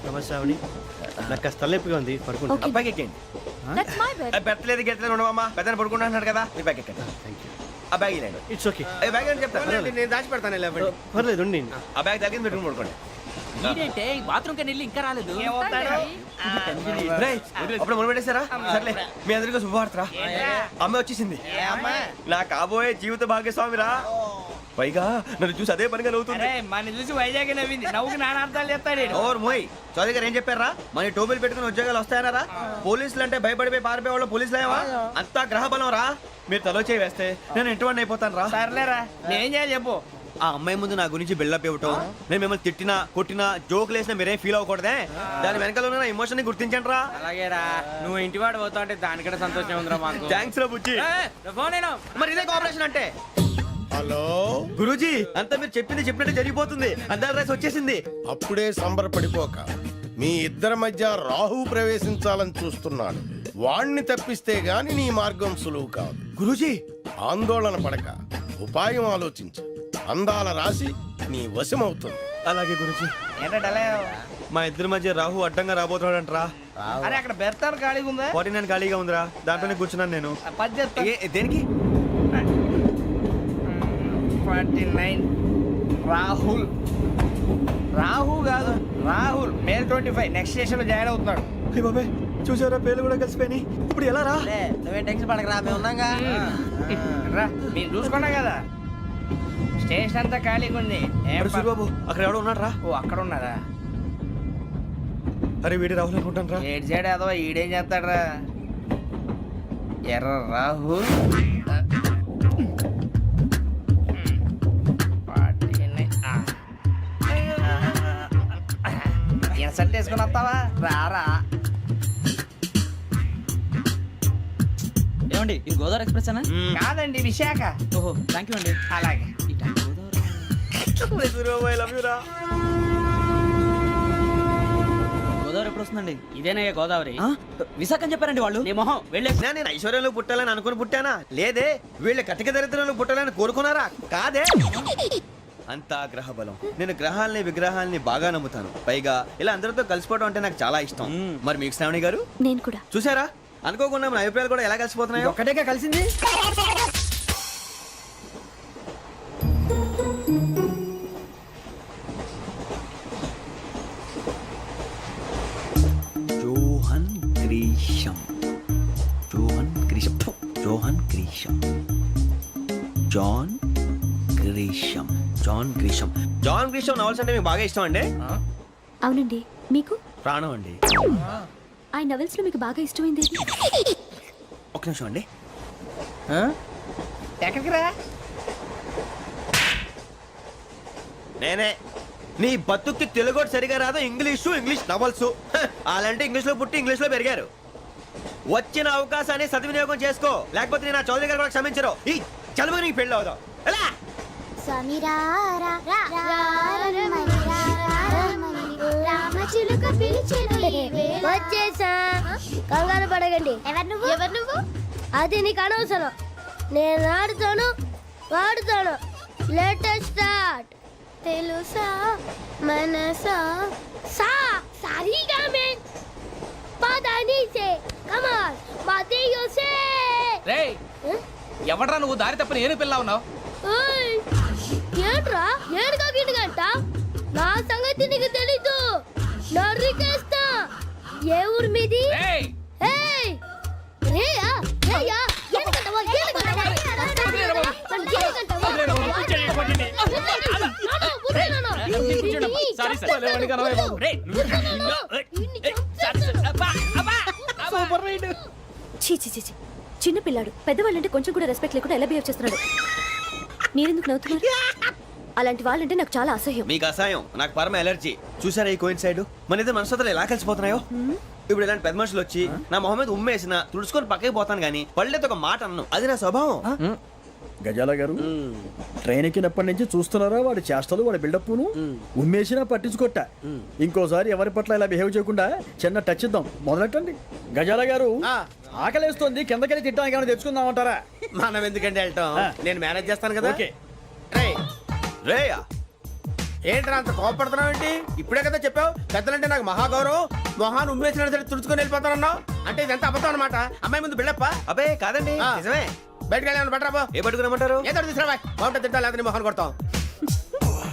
నమస్తే ఆవిడ, నాకు కాస్త తలెప్పిగా ఉంది, పడుకుంటా. అబ్బాయికి ఎక్కండి. That's my bed. పెట్టలేదు గెట్టలేదు ఉండవమ్మా, పెద్దని పడుకుంటున్నాడు కదా, మీ బ్యాగ్ ఎక్కండి. ఆ బ్యాగ్ ఇలాండి. It's okay. బ్యాగ్ అని చెప్తాను, నేను దాచి పెడతాను. పర్లేదు ఉండి. ఆ బ్యాగ్ తగ్గింది పెట్టుకుని పడుకోండి. బాత్రూమ్ కని వెళ్ళి ఇంకా రాలేదు. రేయ్, అప్పుడు మొదలు పెట్టేశారా? సర్లే, మీ అందరికీ శుభవార్తరా, అమ్మ వచ్చేసింది. నా కాబోయే జీవిత భాగ్యస్వామిరా. పైగా నన్ను చూసి అదే పనిగా నవ్వుతుంది. మన చూసి వైజాగ్ నవ్వింది. నవ్వుకి నాన్న అర్థాలు చెప్తాడు. ఓర్ మోయ్, చౌదరి గారు ఏం చెప్పారా? మన టోబీలు పెట్టుకుని ఉద్యోగాలు వస్తాయనరా? పోలీసులు అంటే భయపడిపోయి పారిపోయే వాళ్ళు పోలీసులు ఏవా? అంతా గ్రహ బలం రా. మీరు తలో చేయి వేస్తే నేను ఇంటివాడిని అయిపోతాను రా. సర్లేరా, నేనేం చేయాలి చెప్పు. ఆ అమ్మాయి ముందు నా గురించి బిల్డప్ ఇవ్వటం, నేను మిమ్మల్ని తిట్టినా కొట్టినా జోకులు వేసినా మీరేం ఫీల్ అవ్వకూడదే. దాని వెనకాల ఉన్న ఎమోషన్ ని గుర్తించండి రా. అలాగేరా, నువ్వు ఇంటివాడు పోతా అంటే దానికంటే సంతోషం ఉందిరా మాకు. థ్యాంక్స్ రా బుజ్జి. ఫోన్ అయినా మరి ఇదే కోఆపరేషన్ అంటే. హలో గురూజీ, అంతా మీరు చెప్పింది చెప్పినట్టు జరిగిపోతుంది. అందాల రైస్ వచ్చేసింది. అప్పుడే సంబరపడిపోక, మీ ఇద్దరి మధ్య రాహు ప్రవేశించాలని చూస్తున్నాడు. వాణ్ణి తప్పిస్తే గాని నీ మార్గం సులువు కాదు. గురూజీ, ఆందోళన పడక ఉపాయం ఆలోచించి అందాల రాశి నీ వశమవుతుంది. అలాగే గురుజీ. మా ఇద్దరి మధ్య రాహు అడ్డంగా రాబోతున్నాడంటరా. అరే అక్కడ బెర్తాను ఖాళీగా ఉందా? 49 ఖాళీగా ఉందిరా, దాంట్లోనే కూర్చున్నాను నేను. పది చేస్తా. దేనికి? 49 రాహుల్. రాహు కాదు రాహుల్. మే 25 నెక్స్ట్ స్టేషన్ లో జాయిన్ అవుతున్నాడు. అయ్య బాబాయ్, చూసారా పేర్లు కూడా కలిసిపోయినాయి. ఇప్పుడు ఎలా రా? నువ్వేం టెన్షన్ పడకరా, మేము ఉన్నాగా. రా, మీరు చూసుకున్నా కదా స్టేషన్ అంతా ఖాళీగా ఉంది. సూరిబాబు అక్కడ ఎవడో ఉన్నాడు రా. ఓ అక్కడ ఉన్నారా? అరే వీడి రాహుల్ అనుకుంటాను రా. ఏడు సైడ్ ఏదో ఈడేం చేస్తాడరా? ఎర్ర రాహు. ఇన్సల్ట్ వేసుకుని వస్తావా? రారా. ఏమండి ఇది గోదావరి ఎక్స్ప్రెస్ అనా? కాదండి, విశాఖ. ఓహో థ్యాంక్ యూ అండి. అలాగే. సూరిబాబు ఐ లవ్ యు రా. గోదావరి ఎప్పుడు వస్తుందండి? ఇదేనయ్య గోదావరి. విశాఖ అని చెప్పారండి వాళ్ళు. నీ మొహం వెళ్ళే. నేను ఐశ్వర్యంలో పుట్టాలని అనుకుని పుట్టానా? లేదే, వీళ్ళ కటిక దరిద్రంలో పుట్టాలని కోరుకున్నారా? కాదే, అంతా గ్రహ బలం. నేను గ్రహాలని విగ్రహాలని బాగా నమ్ముతాను. పైగా ఇలా అందరితో కలిసిపోవడం అంటే నాకు చాలా ఇష్టం. మరి మీకు శ్రావణి గారు? నేను కూడా. చూసారా, అనుకోకుండా మన అభిప్రాయాలు కూడా ఎలా కలిసిపోతున్నాయి. ఒక్కటేగా కలిసింది. Johan Grisham, Johan Grisham, Johan Grisham, John Grisham, John Grisham. John Grisham novels అంటే మీకు బాగా ఇష్టం అండి? అవునండి. మీకు? ప్రాణం అండి. ఆ నవెల్స్ లో మీకు బాగా ఇష్టమైంది? ఒక్క నిమిషం అండి. ఎక్కడికి రా? నేనే. నీ బతుక్కి తెలుగు సరిగా రాదు, ఇంగ్లీష్ నవల్స్. అలాంటి ఇంగ్లీష్ లో పుట్టి ఇంగ్లీష్ లో పెరిగారు. వచ్చిన అవకాశాన్ని సద్వినియోగం చేసుకో, లేకపోతే నేను నా చౌదరి గారు కూడా క్షమించరు. ఈ చదువు నీకు పెళ్ళి అవుదాం. ఎలా? వచ్చేసా, కంగారు పడకండి. ఎవరు నువ్వు? అది నీకు అనవసరం. నేను ఆడుతాను, వాడుతాను. Latest start. తెలుసా మనసా సా సారీగా మెన్ పదని సే కమాన్ మాదేయో సే. రేయ్ ఎవడ్రా నువ్వు? దారి తప్పని ఏను పిల్ల ఉన్నావు? ఓయ్ ఏంట్రా ఏడుగా గిడుగంట? నా సంగతి నీకు తెలీదు. నరికేస్తా. ఏ ఊరు మీది? రేయ్ ఏయ్ రేయా రేయా ఎందుకంటవా? చీ చీ చీ చీ. చిన్న పిల్లాడు. పెద్దవాళ్ళంటే కొంచెం కూడా రెస్పెక్ట్ లేకుండా ఎలా బిహేవ్ చేస్తున్నాడు? మీరెందుకు నవ్వుతున్నారు? అలాంటి వాళ్ళంటే నాకు చాలా అసహ్యం. మీకు అసహాయం, నాకు పరమ ఎలర్జీ. చూసారా ఈ కోయిన్సైడ్? మన ఇద్దరు మనసులు ఎలా కలిసిపోతున్నాయో. ఇప్పుడు ఇలాంటి పెద్ద మనుషులు వచ్చి నా మొహం మీద ఉమ్మేసిన తుడుచుకొని పక్కకి పోతాను కానీ పళ్ళేతో ఒక మాట అన్ను. అది నా స్వభావం. గజాల గారు ట్రైన్ ఎక్కినప్పటి నుంచి చూస్తున్నారా వాడి చేష్టలు, వాడి బిల్డప్ను? ఉమ్మేసినా పట్టించుకోట. ఇంకోసారి ఎవరి పట్ల ఇలా బిహేవ్ చేయకుండా చిన్న టచ్ ఇద్దాం. మొదలెట్టండి. గజాల గారు ఆకలేస్తోంది, కిందకెళ్ళి తిట్టడానికి ఏమైనా తెచ్చుకుందామంటారా? మనం ఎందుకంటే వెళ్ళటం, నేను మేనేజ్ చేస్తాను కదా. ఓకే. రేయా ఏంట్రా అంత కోపడుతున్నావు ఏంటి? ఇప్పుడే కదా చెప్పావు పెద్దలంటే నాకు మహాగౌరవం, మొహాన్ని ఉమ్మేసిన సరే తుడుచుకొని వెళ్ళిపోతానన్నావు. అంటే ఇదంతా అబద్ధం అనమాట. అమ్మాయి ముందు బిళ్ళప్ప. అబ్బే కాదండి, నిజమే. బయటకు వెళ్ళి బట్రాబో. ఏ పట్టుకురమ్మంటారు? ఏదో తీసుకురా, బాగుంటుంది తింటా, లేదా మొహాన్ని కొడతాం.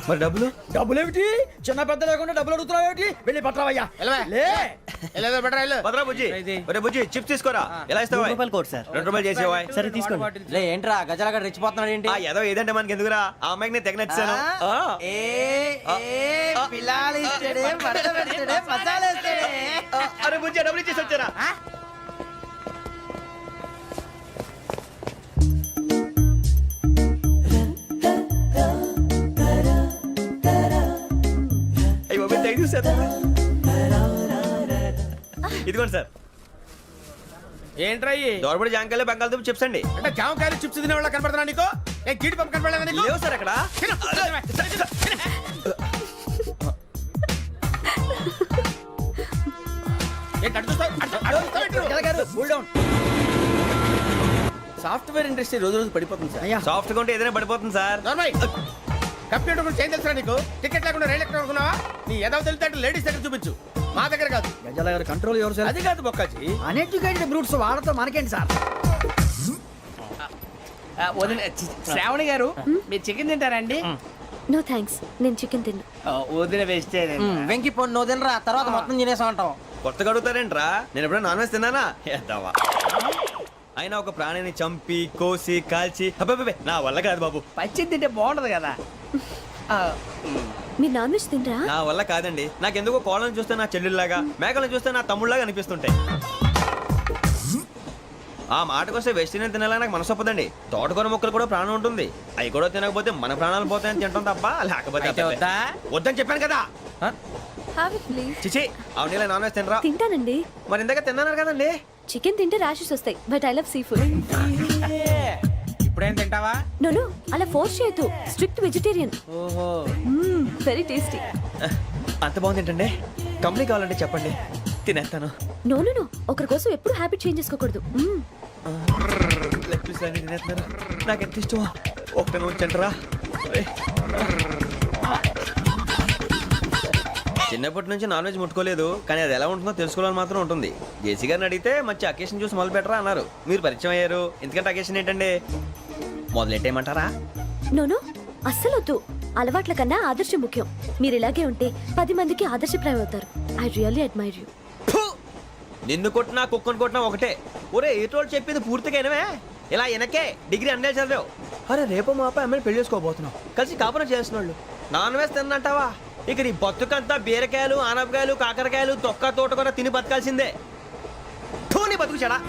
మరి డబ్బులు? డబ్బులు ఏమిటి? చిన్న పెద్ద లేకుండా డబ్బులు అడుగుతున్నావు ఏమిటి? వెళ్ళి పట్టరావయ్యా. వెళ్ళేదో బట్రా వెళ్ళు. భద్రా బుజ్జి, ఒరే బుజ్జి చిప్స్ తీసుకోరా. ఎలా ఇస్తావా? ₹2 చేసేవా? సరే తీసుకోండి. ఏంట్రా గజాలగడ రెచ్చిపోతున్నాడు ఏంటి? ఏదో ఏదంటే మనకి ఎందుకురా, ఆ అమ్మాయికి నేను తెగ నచ్చాను. అరే బుజ్జి డబ్బులు ఇచ్చేసి వచ్చారా? ఇదిగోండి సార్. ఏంట్రా దోరబడి జాంకాయలు బంగాళదుంప చిప్స్ అండి. అంటే జామకాయలు చిప్స్ తినే వాళ్ళ కనపడుతున్నా నీకు? ఏ జీడి పంపు కనపడలేదా నీకు? లేవు సార్ అక్కడ. సాఫ్ట్వేర్ ఇండస్ట్రీ రోజు రోజు పడిపోతుంది సార్. అయ్యా సాఫ్ట్ గా ఉంటే ఏదైనా పడిపోతుంది సార్. నార్మల్ కంప్యూటర్ గురించి ఏం తెలుసా నీకు? టికెట్ లేకుండా రైలు ఎక్కడ అనుకున్నావా? నీ ఏదో తెలితే లేడీస్ దగ్గర చూపించు, మా దగ్గర కాదు. గజాల గారు కంట్రోల్ ఎవరు సార్? అది కాదు బొక్కాజీ. అన్ఎడ్యుకేటెడ్ బ్రూట్స్ వాడతో మనకేంటి సార్? శ్రావణి గారు మీరు చికెన్ తింటారండి? నో థ్యాంక్స్, నేను చికెన్ తిన్నా. వదిన వేస్తే వెంకి పొన్ను నువ్వు తినరా, తర్వాత మొత్తం తినేసా ఉంటాం. కొత్తగా అడుగుతారేంట్రా? నేను ఎప్పుడైనా నాన్ వెజ్ తిన్నానా? ఎద్దావా. అయినా ఒక ప్రాణిని చంపి కోసి కాల్చి అబ్బబ్బబ్బే, నా వల్ల కాదు బాబు. పచ్చి తింటే బాగుంటది కదా. మీరు నాన్ వెజ్ తినరా? నా వల్ల కాదండి. నాకెందుకో కోళ్ళని చూస్తే నా చెల్లెళ్ళలాగా, మేకలను చూస్తే నా తమ్ముళ్ళలాగా అనిపిస్తుంటాయి. ఆ మాటకొస్తే వెస్టిరియన్ తినాలని నాకు మనసు ఒప్పదండి. తోటకూర మొక్కలు కూడా ప్రాణం ఉంటుంది. అవి కూడా తినకపోతే మన ప్రాణాలు పోతాయని తింటాం తప్ప లేకపోతే అబ్బబ్బే. వద్దని చెప్పాను కదా. Have it, please. చిచి అవునీ నాన్ వెజ్ తినరా? తింటానండి. మరి ఇందాక తిన్నాను కదండి. చికెన్ తింటే ర్యాషెస్ వస్తాయి, but I love sea food. ఇప్పుడేం తింటావా? నో అలా ఫోర్స్ చేయొద్దు. Strict vegetarian. ఓహో, వెరీ టేస్టీ. అంత బాగుంది ఏంటండి? కంప్లీట్ కావాలంటే చెప్పండి, తినేస్తాను. నో ఒకరి కోసం ఎప్పుడు హ్యాబిట్ చేంజ్ చేసుకోకూడదు. లెగ్ పీస్ అన్ని తినేస్తున్నారు. నాకు ఎంత ఇష్టం. ఒకటే ఉంచండిరా. చిన్నప్పటి నుంచి నాన్ వెజ్ ముట్టుకోలేదు, కానీ అది ఎలా ఉంటుందో తెలుసుకోవాలని మాత్రం ఉంటుంది. జేసీ గారిని అడిగితే మంచి అకేషన్ చూసి మొదలు పెట్టరా అన్నారు. మీరు పరిచయం అయ్యారు, ఎందుకంటే అకేషన్ ఏంటండి? మొదలెట్టేయమంటారా? నో అస్సలు వద్దు. అలవాట్ల కన్నా ఆదర్శం ముఖ్యం. మీరు ఇలాగే ఉంటే 10 మందికి ఆదర్శప్రాయం అవుతారు. I really admire you. నిన్ను కొట్టినా కుక్కను కొట్టినా ఒకటే. ఒరే ఏటోళ్ళు చెప్పింది పూర్తిగా వినవే. ఇలా వెనకే డిగ్రీ అన్నే చదివావు. అరే రేపు మా అబ్బాయి అమ్మాయిని పెళ్లి చేసుకోబోతున్నావు, కలిసి కాపురం చేసిన వాళ్ళు నాన్ వెజ్ తిన్నంటావా? ఇక నీ బతుకంతా బీరకాయలు, ఆనపకాయలు, కాకరకాయలు, తొక్క తోట కూడా తిని బతకాల్సిందే. నీ బతుకు చెడా.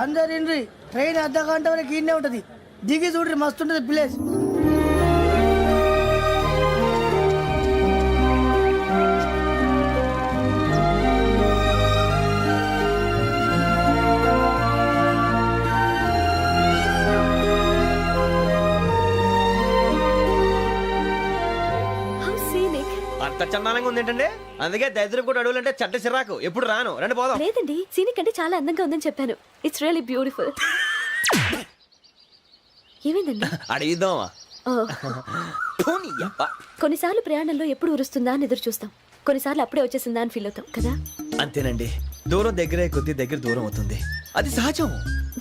అందరు ఇండ్రి, ట్రైన్ అర్ధ గంట వరకు ఇన్నే ఉంటది. దిగి చూడ్రి, మస్తు ఉంటది ప్లేస్. How scenic. అంత చందానంగా ఉంది ఏంటండి? అందుకే దరిద్రం కూడా అడవులంటే చెడ్డ చిరాకు. ఎప్పుడు రాను, రండి పోదాం. లేదండి, సీనిక్ అంటే చాలా అందంగా ఉందని చెప్పాను. It's really beautiful. ఏమైందండి? అడిగిద్దామా? కొన్నిసార్లు ప్రయాణంలో ఎప్పుడు ఉరుస్తుందా అని ఎదురు చూస్తాం, కొన్నిసార్లు అప్పుడే వచ్చేసిందా అని ఫీల్ అవుతాం కదా. అంతేనండి, దూరం దగ్గరే కొద్ది దగ్గర దూరం అవుతుంది. అది సహజం.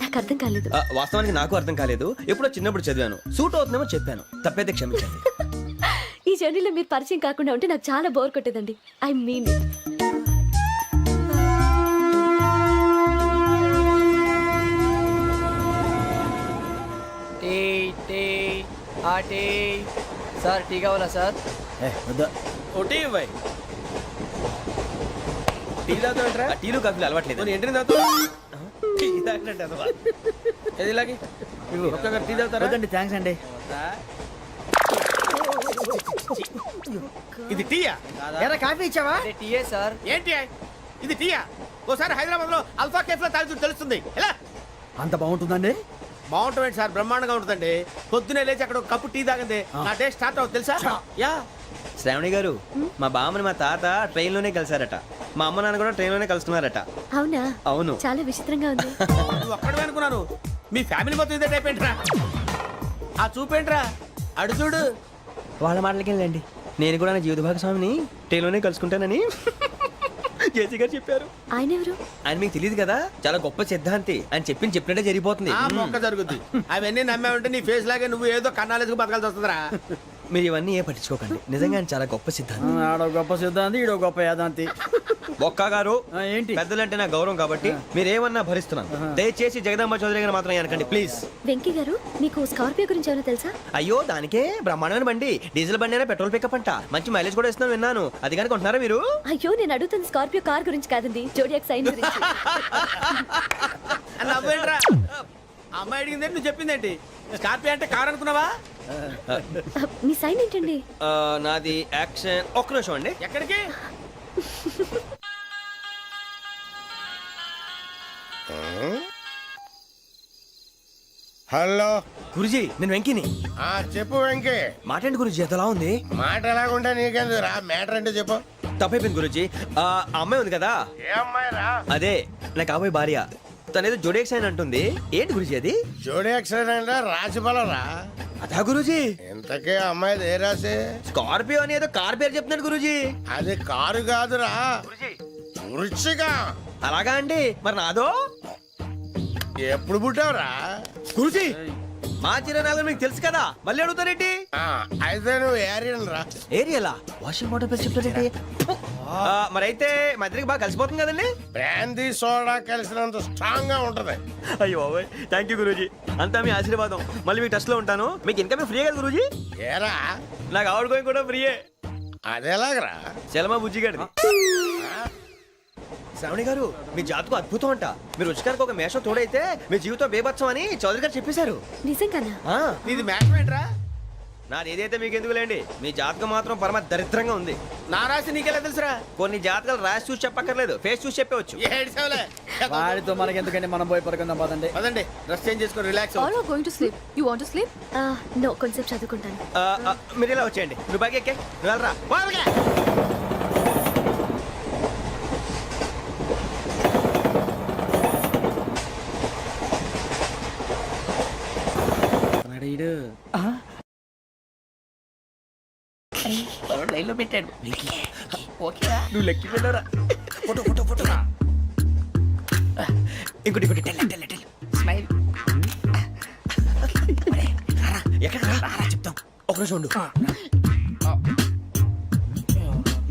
నాకు అర్థం కాలేదు. వాస్తవానికి నాకు అర్థం కాలేదు. ఎప్పుడో చిన్నప్పుడు చదివాను, సూట్ అవుతుందేమో చెప్పాను. తప్పైతే క్షమించండి. ఈ జర్నీలో మీరు పరిచయం కాకుండా ఉంటే నాకు చాలా బోర్ కొట్టేదండి. ఐ మీన్ సార్ టీ కావాలా సార్? ఒకటి ఇవ్వాలి. టీ తాగుతావేంట్రా? టీలు కాఫీలు అలవాట్లేదు. ఎంట్రీ తాగుతావు? టీ తాగినట్టు అదవా. ఏది ఇలాగే ఒక్కొక్కరు టీ తాగుతారా? థ్యాంక్స్ అండి. ఇది టీయా? ఎరా కాఫీ ఇచ్చావా? టీయే సార్. ఏంటి ఇది టీయా? ఓసారి హైదరాబాద్ లో అల్ఫా కేఫ్ లో తాగుతూ తెలుస్తుంది. ఎలా అంత బాగుంటుందండి? బాగుంటుంది సార్, బ్రహ్మాండంగా ఉంటుందండి. పొద్దునే లేచి అక్కడ ఒక కప్పు టీ తాగింది నా డే స్టార్ట్ అవుతుంది తెలుసా? యా. శ్రావణి గారు, మా బామ్మని మా తాత ట్రైన్ లోనే కలిసారట. మా అమ్మ నాన్న కూడా ట్రైన్ లోనే కలుస్తున్నారట. అవునా? అవును. చాలా విచిత్రంగా ఉంది. నువ్వు ఒక్కడే అనుకున్నాను, మీ ఫ్యామిలీ మొత్తం ఇదే టైప్ ఏంట్రా? ఆ చూపేంట్రా, అడు చూడు. వాళ్ళ మాటలకి వెళ్ళండి. నేను కూడా నా జీవిత భాగస్వామిని ట్రైన్ లోనే కలుసుకుంటానని జేసీ గారు చెప్పారు. ఆయన ఎవరు? ఆయన మీకు తెలియదు కదా, చాలా గొప్ప సిద్ధాంతి అని చెప్పినట్టే జరిగిపోతుంది. ఆ మొక్క జరుగుద్ది. అవన్నీ నమ్మే ఉంటే నీ ఫేస్ లాగే నువ్వు ఏదో కన్నాలేసుకు బతకాల్సి వస్తుందిరా. మీరు ఇవన్నీ ఏ పట్టించుకోకండి. నిజంగా ఆయన చాలా గొప్ప సిద్ధాంతి. ఆడో గొప్ప సిద్ధాంతి, ఈడో గొప్ప యాదాంతి. ఒక్క గారు, ఏంటి? పెద్దలంటే నా గౌరవం కాబట్టి మీరేమన్నా భరిస్తున్నాను. దయచేసి జగదాంబ చౌదరి గారు మాత్రం అనకండి ప్లీజ్. వెంకీ గారు, మీకు స్కార్పియో గురించి ఏమైనా తెలుసా? అయ్యో దానికే బ్రహ్మాండమైన బండి. డీజిల్ బండి అయినా పెట్రోల్ పికప్ అంట. మంచి మైలేజ్ కూడా ఇస్తున్నాను విన్నాను. అది కానీ కొంటున్నారా మీరు? అయ్యో నేను అడుగుతుంది స్కార్పియో కార్ గురించి కాదండి, జోడియాక్ సైన్ గురించి. నవ్వేంట్రా? అమ్మాయి అడిగింది నువ్వు చెప్పిందేంటి? స్కార్పియో అంటే కార్ అనుకున్నావా? మీ సైన్ ఏంటండి? నాది యాక్షన్. ఒక్క నిమిషం అండి. ఎక్కడికి? హలో గురుజీ, నేను వెంకిని. చెప్పు వెంకీ. మాటండి గురుజీ, ఎంతలా ఉంది? మాట ఎలాగుంటా నీకెందుకు రా, మ్యాటర్ అంటే చెప్పు. తప్పైపోయింది గురుజీ. ఆ అమ్మాయి ఉంది కదా, ఏ అమ్మాయిరా? అదే నా కాబోయే భార్య. తనేదో జోడేక్స్ అని అంటుంది. ఏంటి గురుజీ అది? జోడి యాక్సిడెంట్ రాసి బలరా? అదా గురుజీ, ఇంతకే అమ్మాయి ఏ రాసి? స్కార్పియో అని ఏదో కార్ పేరు చెప్తున్నాడు గురుజీ. అది కారు కాదురా, వృచ్చిక. అలాగా అండి, మరి నాదో? ఎప్పుడు పుట్టావురా? గురుజీ మా చిరనాలు మీకు తెలుసు కదా, మళ్ళీ అడుగుతారేంటి? ఆ, అయితే నువ్వు ఏరియన్ రా. ఏరియలా? వాషింగ్ వాటర్ పేరు చెప్తారేంటి? మరి అయితే మా ఇద్దరికి బాగా కలిసిపోతుంది కదండి. బ్రాందీ సోడా కలిసినంత స్ట్రాంగ్ గా ఉంటది. అయ్యో థ్యాంక్ యూ గురూజీ, అంతా మీ ఆశీర్వాదం. మళ్ళీ మీకు టచ్ లో ఉంటాను. మీకు ఇన్కమ్ ఫ్రీ కదా గురూజీ? ఏరా, నాకు అవుట్ గోయింగ్ కూడా ఫ్రీయే. అదేలాగరా? చలమా బుజ్జి గారిది. శ్రావణి గారు, మీ జాతకు అద్భుతం అంట. మీరు రుచికారికి ఒక మేషం తోడైతే మీ జీవితం బేబత్సం అని చౌదరి గారు చెప్పేశారు. నిజంగానా? నీది మ్యాచ్ ఏంట్రా? నాది ఏదైతే మీకు ఎందుకులేండి, మీ జాతకం మాత్రం పరమ దరిద్రంగా ఉంది. నా రాసి నీకెలా తెలుసురా? కొన్ని జాతకాలు రాసి చూసి చెప్పక్కర్లేదు, ఫేస్ చూసి చెప్పవచ్చు. ఏడ్చావులే. వాడితో మనకి ఎందుకంటే మనం పోయి పడుకుందాం పదండి. పదండి, డ్రెస్ చేంజ్ చేసుకొని relax. All are going to sleep. You want to sleep? No, కొంచెం చదువుకుంటాను. మీరు ఇలా వచ్చేయండి. నువ్వు బాగా ఎక్కే, నువ్వు వెళ్ళరా. లైన్లో పెట్టాడు. నువ్వు లెక్కి వెళ్ళరా. Photo photo photo. ఇంకోటి ఇంకోటి. Tell smile. ఎక్కడ చెప్తాం. ఒక రోజు ఉండు.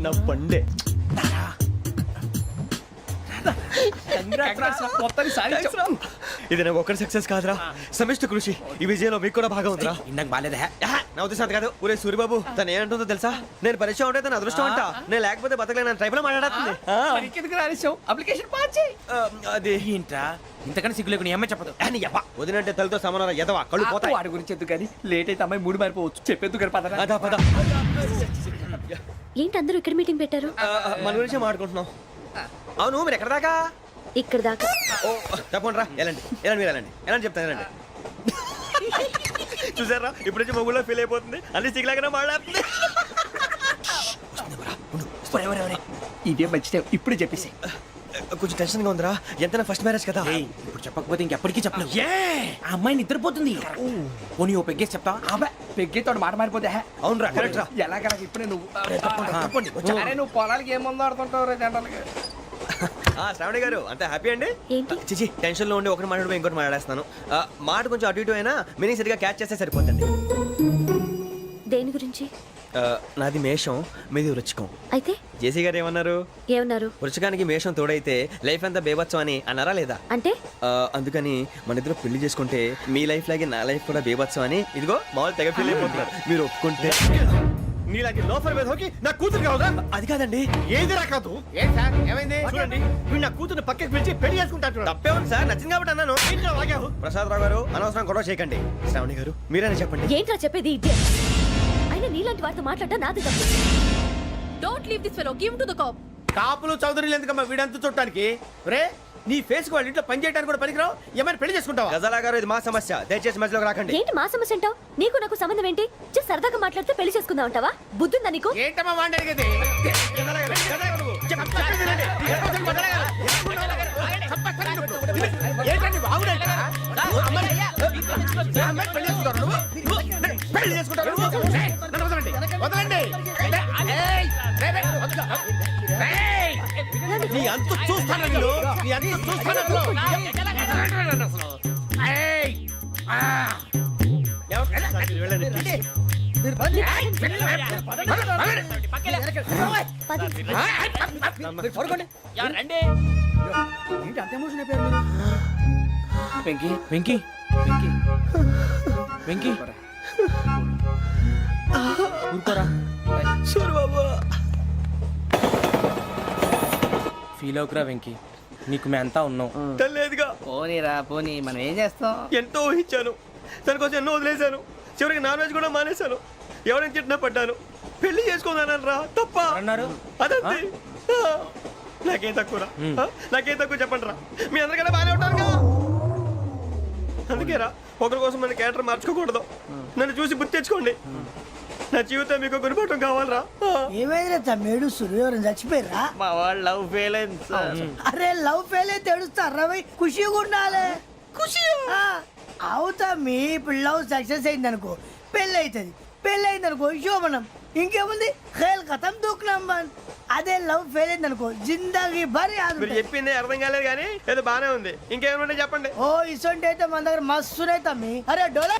నా పండే. ఇది నాకు ఒక్కరి సక్సెస్ కాదురా, సమిష్టి కృషి. ఈ విజయంలో మీకు కూడా భాగం ఉందిరా. ఇందాక బాగాలేదా? నా ఉద్దేశం కాదు. ఊరే సూర్యబాబు, తను ఏమంటుందో తెలుసా? నేను పరిచయం ఉంటే తన అదృష్టం అంట. నేను లేకపోతే బతకలేను ట్రైబ్ లో మాట్లాడుతుంది. అప్లికేషన్ పాస్ చేయి. అది ఏంట్రా ఇంతకన్నా సిగ్గు లేకుండా ఏమై చెప్పదు. వదినంటే తలతో సమానం ఎదవా, కళ్ళు పోతాయి. వాడి గురించి ఎందుకు కానీ లేట్ అయితే అమ్మాయి మూడు మారిపోవచ్చు. చెప్పేందుకు కానీ పదరా. అదా పద. ఏంటి అందరూ ఇక్కడ మీటింగ్ పెట్టారు? మన గురించే మాట్లాడుకుంటున్నాం. అవును, మీరు ఎక్కడ దాకా? ఇక్కడ దాకా. ఓ తప్పకుండా రా, వెళ్ళండి వెళ్ళండి, మీరు వెళ్ళండి వెళ్ళండి, చెప్తాను వెళ్ళండి. చూసారా, ఇప్పుడు నుంచి మొగుల్లో ఫీల్ అయిపోతుంది. అన్ని సిగ్లాగానే మాట్లాడుతుంది. ఇదే మంచి టైం, ఇప్పుడు చెప్పేసి. కొంచెం టెన్షన్ గా ఉందిరా, ఎంతైనా ఫస్ట్ మ్యారేజ్ కదా. ఇప్పుడు చెప్పకపోతే ఇంకెప్పటికీ చెప్పలేవు. ఆ అమ్మాయి నిద్రపోతుంది. పోనీ ఓ పెగ్గేసి చెప్తా. పెగ్గేతో మాట మారిపోతే అవునరా, కరెక్ట్ రా. ఎలాగలా ఇప్పుడే నువ్వు అరే నువ్వు పొలాలకి ఏం ముందు ఆడుతుంటావు రే జనరల్గా. శ్రావణి గారు, అంత హ్యాపీ అండి? ఏంటి? చిచి, టెన్షన్ లో ఉండి ఒకటి మాట్లాడిపోయి ఇంకోటి మాట్లాడేస్తాను. మాట కొంచెం అటు ఇటు అయినా మీనింగ్ సరిగా క్యాచ్ చేస్తే సరిపోతుంది. దేని గురించి? నాది మేషం, మీది వృచ్చికం. అయితే జేసీ గారు ఏమన్నారు? ఏమన్నారు? వృచ్చికానికి మేషం తోడైతే లైఫ్ అంతా బేబత్సం అని అన్నారా లేదా? అంటే అందుకని మన ఇద్దరు పెళ్లి చేసుకుంటే మీ లైఫ్ లాగే నా లైఫ్ కూడా బేబత్సం అని ఇదిగో మామూలు తెగ ఫీల్ అయిపోతున్నారు. మీరు ఒప్పుకుంటే నీలాంటి లోఫర్ మీద హోకి నా కూతురు కావదా? అది కాదండి. ఏది రాకాదు? ఏంటి సార్ ఏమైంది? చూడండి, వీడు నా కూతురు పక్కకి పిలిచి పెళ్లి చేసుకుంటాడు. తప్పే ఉంది సార్, నచ్చింది కాబట్టి అన్నాను. ప్రసాద్ రావు గారు, అనవసరం గొడవ చేయకండి. శ్రావణి గారు, మీరైనా చెప్పండి. ఏంట్రా చెప్పేది? ఇదే అయినా నీలాంటి వారితో మాట్లాడటం నాది తప్పు. Don't leave this fellow, give to the cop. కాపులు చౌదరులు ఎందుకమ్మా వీడంతా చుట్టానికి? రే, నీ ఫేస్ కు వాళ్ళ ఇంట్లో పని చేయడానికి కూడా పనికిరావు. ఏమైనా పెళ్లి చేసుకుంటావా? గజాలా గారు, ఇది మా సమస్య, దయచేసి మధ్యలోకి రాకండి. ఏంటి మా సమస్య అంటావు? నీకు నాకు సంబంధం ఏంటి? జస్ట్ సరదాగా మాట్లాడితే పెళ్లి చేసుకుందాం అంటావా? బుద్ధుందా నీకు? ఏంటమ్మా వాడిని అడిగేది? ఏంటండి బాగుండేట? పెళ్లి చేసుకుంటారు. నన్ను వదలండి, వదలండి. నీ అంత చూస్తాను నేను, నీ అంత చూస్తాను అసలు. వెంకీ వెంకీ వెంకీ వెంకీ ఊరుకోరా. సూర్యబాబు, ఫీల్ అవుకురా వెంకీ, నీకు మేమంతా ఉన్నాం. తెలియదుగా. పోనీరా పోనీ, మనం ఏం చేస్తాం? ఎంతో ఊహించాను, తన కోసం ఎన్నో వదిలేశాను. చివరికి నాన్ వెజ్ కూడా మానేశాను. ఎవరైనా తిట్టినా పడ్డాను. పెళ్లి చేసుకున్నాను రా, తప్ప అన్నారు. అదంతే. నాకేం తక్కువ, నాకేం తక్కువ చెప్పండి రా. మీ అందరికన్నా బాగానే ఉంటారుగా. అందుకేరా, ఒకరి కోసం మన క్యారెక్టర్ మార్చుకోకూడదు. నన్ను చూసి గుర్తు తెచ్చుకోండి. నా జీవితం మీకు గురిపటం కావాలరా. ఏమైందిరా తమ్మేడు సురవరం చచ్చిపోయిరా? మా వాళ్ళు లవ్ ఫెయిల్ అయింది సార్. అరే లవ్ ఫెయిల్ అయితే ఏడుస్తారా భయ్? ఖుషిగా ఉండాలి. ఖుషి అవుతా మీ ఇప్పుడు లవ్ సక్సెస్ అయింది అనుకో పెళ్ళి అవుతుంది. పెళ్ళి అయింది అనుకో శోభనం. ఇంకేముంది ఖేల్ కథం దూకునాం బన్. అదే లవ్ ఫెయిల్ అయింది అనుకో జిందగీ భరి మీరు చెప్పింది అర్థం కాలేదు కానీ ఏదో బానే ఉంది. ఇంకేమైనా చెప్పండి. ఓ ఇసొంటి అయితే మన దగ్గర మస్తు తమ్మి. అరే డోలా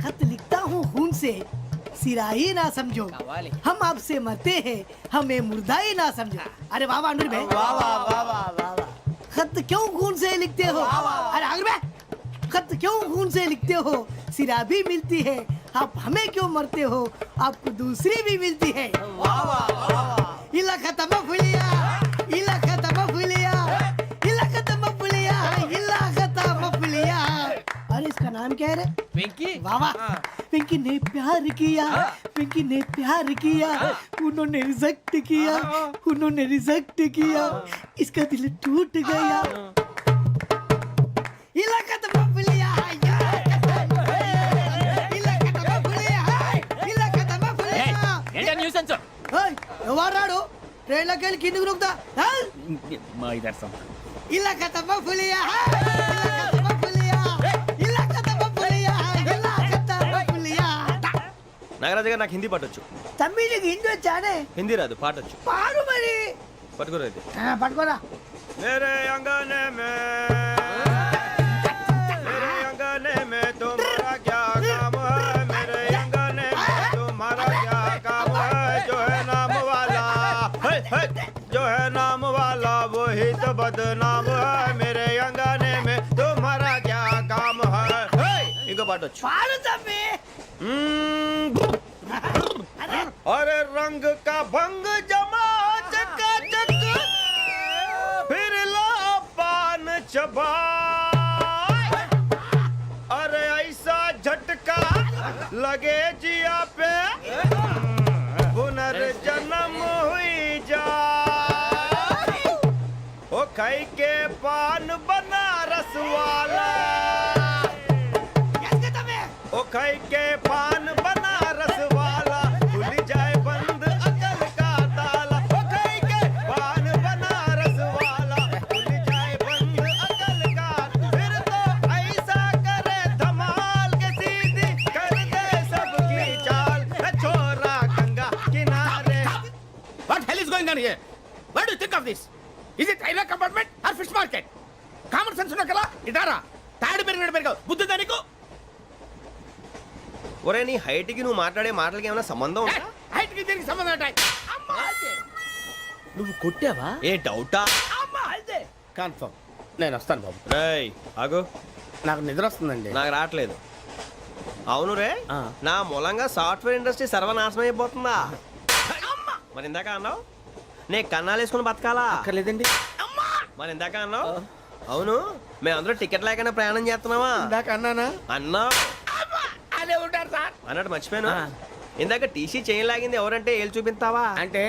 खत लिखता हूँ खून से सिरा ही ना समझो हम आपसे मरते हैं हमें मुर्दा ही ना समझो. अरे वाह अंडर भाई वाह वाह वाह वाह वाह. खत क्यों खून से लिखते हो? अरे अंडर भाई खत क्यों खून से लिखते हो? सिरा भी मिलती है आप हमें क्यों मरते हो? आपको दूसरी भी मिलती है. वाह वाह वाह. इला खत्म फुलिया इला खत्म फुलिया इला खत्म फुलिया इला खत्म फुलिया. अरे इसका नाम क्या है रे? వెంకీ वाह वाह. पिंकी ने प्यार किया पिंकी ने प्यार किया उन्होंने रिजेक्ट किया उन्होंने रिजेक्ट किया इसका दिल टूट गया. इलाका तो बबलिया इलाका तो बबलिया इलाका तो बबलिया. ఏంటా న్యూసెన్స్? ఎవరు రాడు ట్రైన్ లోకి వెళ్ళి కిందకు నొక్కుతా. మా ఇదర్శం. ఇలాకా तो बबलिया इलाका तो बबलिया इलाका तो बबलिया इलाका तो बबलिया. నాగరాజు గారు నాకు హిందీ పాటొచ్చు. తమ్మి నీకు హిందీ వచ్చానే? హిందీ రాదు, పాటొచ్చు. పాడు మరి. పట్టుకోరు అయితే. పట్టుకోరా. मेरे अंगने में तुम्हारा क्या काम है? मेरे अंगने में तुम्हारा क्या काम है? जो है नाम वाला जो है नाम वाला वही तो बदनाम है. मेरे अंगने में तुम्हारा क्या काम है? इनको पाटो. పాడు తమ్మి. अरे रंग का भंग जमा चकाचक फिर ला पान चबा. अरे ऐसा झटका लगे जिया पे पुनर्जन्म हुई जा. ओ खाई के पान बनारस वाला ओ खाई के पान बनारस वाला खुल जाए बंद अकल का ताला. ओ खाई के पान बनारस वाला खुल जाए बंद अकल का. फिर तो ऐसा करे धमाल के सीधी कर दे सबकी चाल. छोरा गंगा किनारे. What hell is going on here? What do you think of this? Is it railway compartment or fish market? Common sense ఉన్న కదా ఇటారా తాడు పెరిగావు బుద్ధి దానికి. ఒరే నీ హైట్ కి నువ్వు మాట్లాడే మాటలకి ఏమైనా సంబంధం ఉందా? హైట్ కి దీనికి సంబంధం ఉంటాయి. నువ్వు కొట్టావా? ఏ డౌటా? కన్ఫర్మ్ నేను వస్తాను బాబు. రేయ్ ఆగు. నాకు నిద్ర వస్తుందండి. నాకు రావట్లేదు. అవును రే, ఆ. నా మూలంగా సాఫ్ట్వేర్ ఇండస్ట్రీ సర్వనాశనం అయిపోతుందా? మరి ఇందాక అన్నావు నే కన్నాలు వేసుకుని బతకాలా? అక్కర్లేదండి. మరి ఇందాక అన్నావు అవును మేమందరూ టికెట్ లేకుండా ప్రయాణం చేస్తున్నావా? ఇందాక అన్నానా? అన్నావు అదే ఉంటారు సార్. అన్నట్టు మర్చిపోయాను. ఇందాక టీసీ చేయి లాగింది ఎవరంటే ఏళ్ళు చూపిస్తావా? అంటే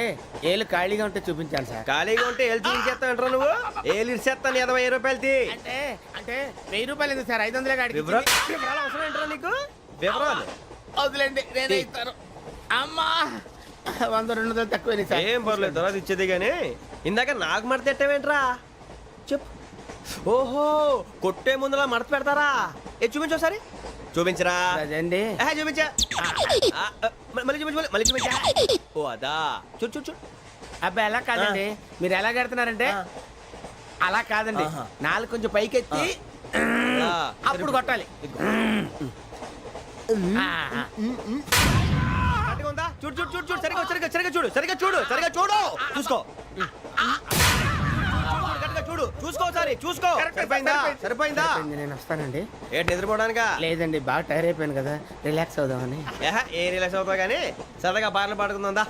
ఏళ్ళు ఖాళీగా ఉంటే చూపించాను సార్. ఖాళీగా ఉంటే ఏళ్ళు చూపించేస్తానంటారు నువ్వు. ఏళ్ళు ఇచ్చేస్తాను 20 రూపాయలు తీ. అంటే అంటే 1000 రూపాయలు ఎందుకు సార్? 500 కాడికి వివరాలు అవసరం ఏంటరా నీకు? వివరాలు వదిలేండి నేనే ఇస్తాను. అమ్మా 100 200 తక్కువ సార్. ఏం పర్లేదు తర్వాత ఇచ్చేది కానీ ఇందాక నాకు మడత ఎట్టవేంట్రా చెప్పు. ఓహో కొట్టే ముందులా మడత పెడతారా? ఏ చూపించు ఒకసారి. చూపించరా? అదండి. చూపించా. మళ్ళీ చూపించు మళ్ళీ చూపించా. ఓ అదా చూడు చూడు చూడు. అబ్బాయి ఎలా కాదండి, మీరు ఎలా కడుతున్నారంటే అలా కాదండి. నాలుగు కొంచెం పైకెత్తి అప్పుడు కొట్టాలి. కరెక్ట్గా ఉందా? చూడు చూడు చూడు చూడు సరిగా సరిగా సరిగా చూడు సరిగా చూడు సరిగా చూడు చూసుకో. కరెక్ట్గా చూడు చూసుకో ఒకసారి చూసుకో. సరిపోయిందా? సరిపోయిందా? నేను వస్తానండి. ఏంటి నిద్రపోవడానికా? లేదండి బాగా టైర్ అయిపోయాను కదా రిలాక్స్ అవుదామని. ఏ రిలాక్స్ అవుతావు కానీ సరదాగా పాటలు పాడుకుందా?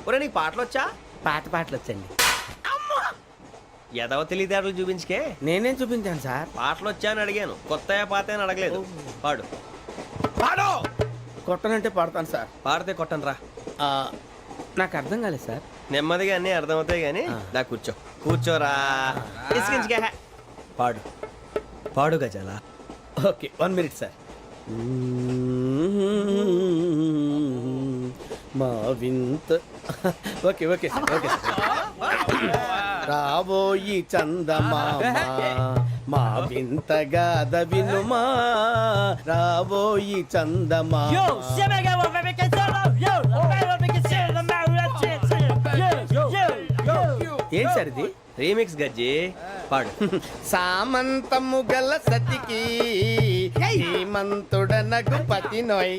ఒరే నీకు పాటలు వచ్చా? పాత పాటలు వచ్చండి. ఎదవ తెలివితేటలు చూపించుకే. నేనేం చూపించాను సార్? పాటలు వచ్చా అని అడిగాను, కొత్త పాత అని అడగలేదు. పాడు పాడు. కొట్టనంటే పాడతాను సార్. పాడితే కొట్టను రా. నాకు అర్థం కాలేదు సార్. నెమ్మదిగా అన్నీ అర్థమవుతాయి కానీ దా కూర్చో. కూర్చోరా. ఇసుకించుకే. పాడు పాడు గజాల. Okay 1 minute sir. మా వింత ఓకే ఓకే సార్ ఓకే రాబోయి చందమామ మా వింత గాథ వినుమా రాబోయి చందమామ ఏంటి సార్ ఇది రీమిక్స్ గజ్జి పాడు. సామంతము గల సతికి హేమంతుడనగు పతి నోయ్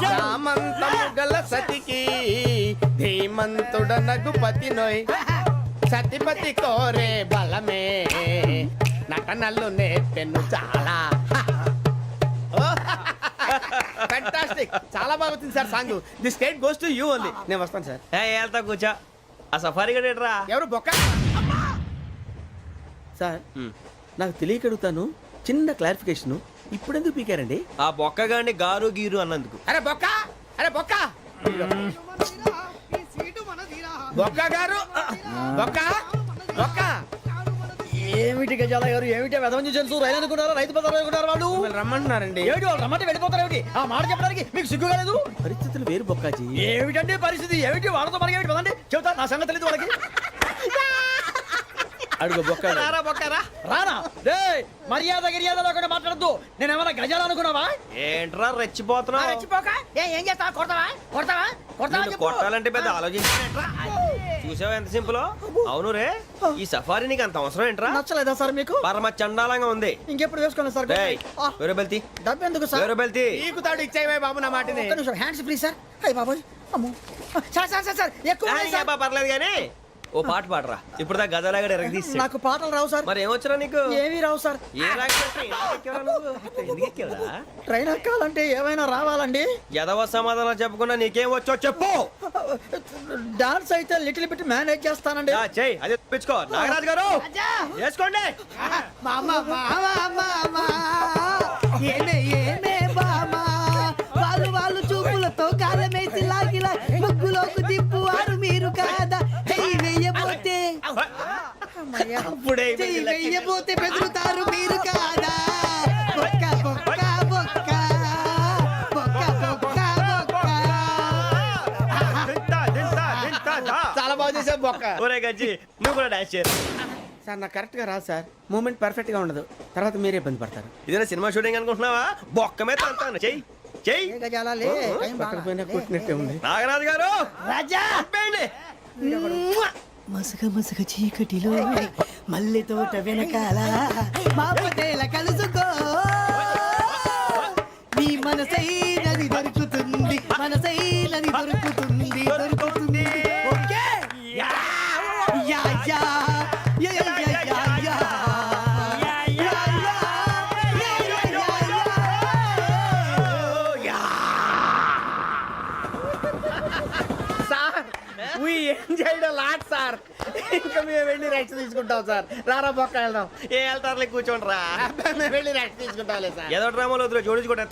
సామంతము గల సతికి ధీమంతుడనగు పతి నోయ్ సతిపతి కోరే బలమే నటనలు నేర్పెను చాలా ఫ్యాంటాస్టిక్ చాలా బాగా వచ్చింది sir song the state goes to you only నేను వస్తాను సార్ వెళ్తా కూర్చో. ఆ సఫారీ గడేట్రా. ఎవరు బొక్క సార్ నాకు తెలియక అడుగుతాను చిన్న క్లారిఫికేషన్ ఇప్పుడెందుకు పీకారండి ఆ బొక్కగాని గారు గీరు అన్నందుకు. అరే బొక్క అరే బొక్క బొక్క గారు బొక్క బొక్క ఏమిటి గజాల గారు ఏమిటి వెదవని చూసారు రైలు అనుకున్నారా రైతు బజార్ అనుకున్నారు వాళ్ళు మిమ్మల్ని రమ్మంటున్నారండి ఏమిటి వాళ్ళు రమ్మంటే వెళ్ళిపోతారు ఏమిటి ఆ మాట చెప్పడానికి మీకు సిగ్గు కాలేదు పరిస్థితులు వేరు బొక్కాజీ ఏమిటండి పరిస్థితి ఏమిటి వాళ్ళతో మనకి ఏమిటి పదండి చెబుతా నా సంగతి తెలియదు వాళ్ళకి అడుగు బొక్క రారా బొక్కరా. రానా రే మర్యాద గిర్యాద లేకుండా మాట్లాడద్దు నేను ఏమైనా గజాలు అనుకున్నావా ఏంట్రా రెచ్చిపోతున్నావు? రెచ్చిపోక ఏం చేస్తావా కొడతావా కొడతావా కొడతావా నిన్ను కొట్టాలంటే పెద్ద ఆలోచించానేంట్రా. చూసావా ఎంత సింపుల్. అవును రే ఈ సఫారీ నీకు అంత అవసరం ఏంట్రా? నచ్చలేదా సార్ మీకు పరమ చండాలంగా ఉంది. ఇంకెప్పుడు వేసుకోండి సార్ వేరే బెల్తి డబ్బు ఎందుకు సార్ వేరే బెల్తి. నీకు తాడు ఇచ్చేవే బాబు నా మాటని ఒక్క నిమిషం హ్యాండ్స్ ప్లీజ్ సార్ అయ్యి బాబోయ్ అమ్మో సార్ సార్ సార్ సార్ ఎక్కువ ఉన్నాయి సార్. పర్లేదు కానీ ఓ పాట పాడరా. ఇప్పుడు దా గదలాగడ ఎరగదీసి. నాకు పాటలు రావు సార్ మరి ఏమొచ్చరా నీకు? ఏమీ రావు సార్ ఏ రాకెక్కేవరా? ట్రైన్ ఎక్కాలంటే ఏమైనా రావాలండి ఎదవ సమాధానం చెప్పకుండా నీకేం వచ్చో చెప్పు. డాన్స్ అయితే లిటిల్ బిట్ మేనేజ్ చేస్తానండి చెయ్యి అదే తెప్పించుకో. నాగరాజు గారు వేసుకోండి. వాళ్ళు చూపులతో కాలమేసి లాగిలా ముగ్గులోకి దిప్పువారు మీరు కాదా చెయ్యి వెయ్యబోతే చెయ్యి వెయ్యబోతే బెదురుతారు మీరు కాదా బొక్క బొక్క బొక్క బొక్క బొక్క బొక్క చాలా బాగా చేసావు బొక్క ఒరే గజ్జి నువ్వు కూడా డాన్స్ చేయరు. సార్ నాకు కరెక్ట్ గా రాదు సార్ మూమెంట్ పర్ఫెక్ట్ గా ఉండదు తర్వాత మీరే ఇబ్బంది పడతారు ఇదేనా సినిమా షూటింగ్ అనుకుంటున్నావా? బొక్క మీద అంటాను. చెయ్యి చెయ్యి. పక్కన పోయినా కొట్టినట్టే ఉంది నాగరాజు గారు రాజా మసగ మసగ చీకటిలో మల్లె తోట వెనకాల మా పటేల కలుసుకో నీ మనసైనది దొరుకుతుంది మనసైనది దొరుకుతుంది దొరుకుతుంది okay yeah yeah yeah yeah yeah yeah yeah lot sir ఇంకా మేము వెళ్ళి రెస్ట్ తీసుకుంటాం సార్ రారా బొక్క వెళ్దాం ఏ వెళ్తారులే కూర్చోండి రా. మేము వెళ్ళి రెస్ట్ తీసుకుంటాంలే సార్ ఏదో డ్రామాలో వద్దు జోడించుకుంటా.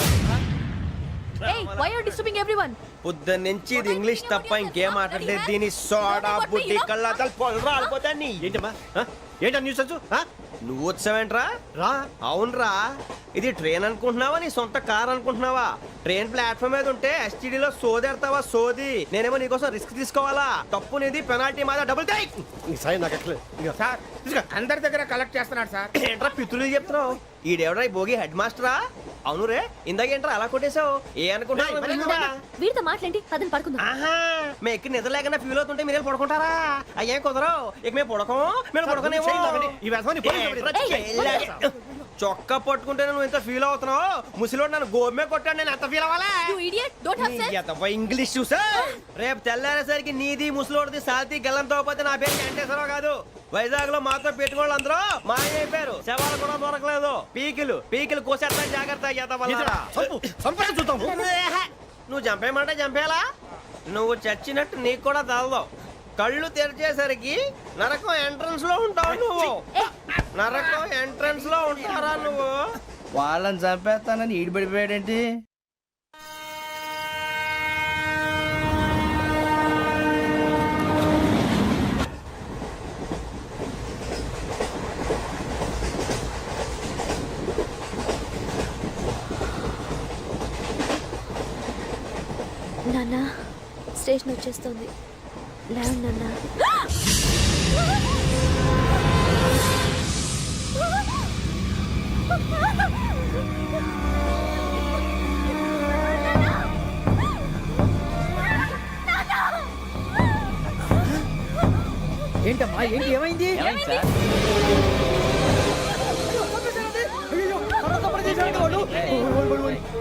why are you disturbing everyone? పొద్దున్న నుంచి ఇది ఇంగ్లీష్ తప్ప ఇంకేం మాట్లాడలేదు. దీని సోడా బుడ్డి కళ్ళ పొలం రాలిపోతా నీ. ఏంటమ్మా ఏంటా న్యూస్ వచ్చు? నువ్వు వచ్చావేంట్రా? రా. అవునరా ఇది ట్రైన్ అనుకుంటున్నావా నీ సొంత కార్ అనుకుంటున్నావా? ట్రైన్ ప్లాట్ఫామ్ మీద ఉంటే ఎస్టీడీలో సోదేడతావా సోది. నేనేమో నీకోసం రిస్క్ తీసుకోవాలా? తప్పు నీది పెనాల్టీ మాదా డబుల్ టై. సార్ అందరి దగ్గర కలెక్ట్ చేస్తున్నాడు సార్. ఏంట్రా పితులు చెప్తున్నావు? ఈడెవడ్రా భోగి హెడ్ మాస్టరా? అవును రే ఇందాకేంట్రా అలా కొట్టేశావు? ఏ అనుకుంటున్నా? వీరితో మాట్లాడి అతను పడుకుందాం. ఆహా మేము ఎక్కడ నిద్ర లేకుండా ఫీల్ అవుతుంటే మీరు పడుకుంటారా? అయ్యేం కుదరవు. ఇక మేము పడకం మేము పడుకునేమో. చొక్కా పట్టుకుంటే నువ్వు ఎంత ఫీల్ అవుతున్నావు? ముసలివాడు నన్ను గోమే కొట్టాడు నేను ఎంత ఫీల్ అవ్వాలా? You idiot, don't have sense. English చూసా రేపు తెల్లారేసరికి నీది ముసలోడిది సాల్తీ గల్లంతో పోతే నా పేరు వెంకటేశ్వరరావు కాదు. వైజాగ్ లో మాతో పెట్టుకోళ్ళు అందరూ మాయైపోయారు. శవాలు కూడా దొరకలేదు. పీకిలు కోసేస్తా జాగ్రత్త. నువ్వు చంపేయమంటే చంపేలా? నువ్వు చచ్చినట్టు నీకు కూడా తగదు. కళ్ళు తెరిచేసరికి నరకం ఎంట్రన్స్ లో ఉంటావు నువ్వు. నరకం ఎంట్రన్స్ లో ఉంటారా నువ్వు? వాళ్ళని చంపేస్తానని ఈడిపడిపోయాడేంటి? నాన్న స్టేషన్ వచ్చేస్తుంది లేవండి నాన్న. ఏంటమ్మా ఏంటి ఏమైంది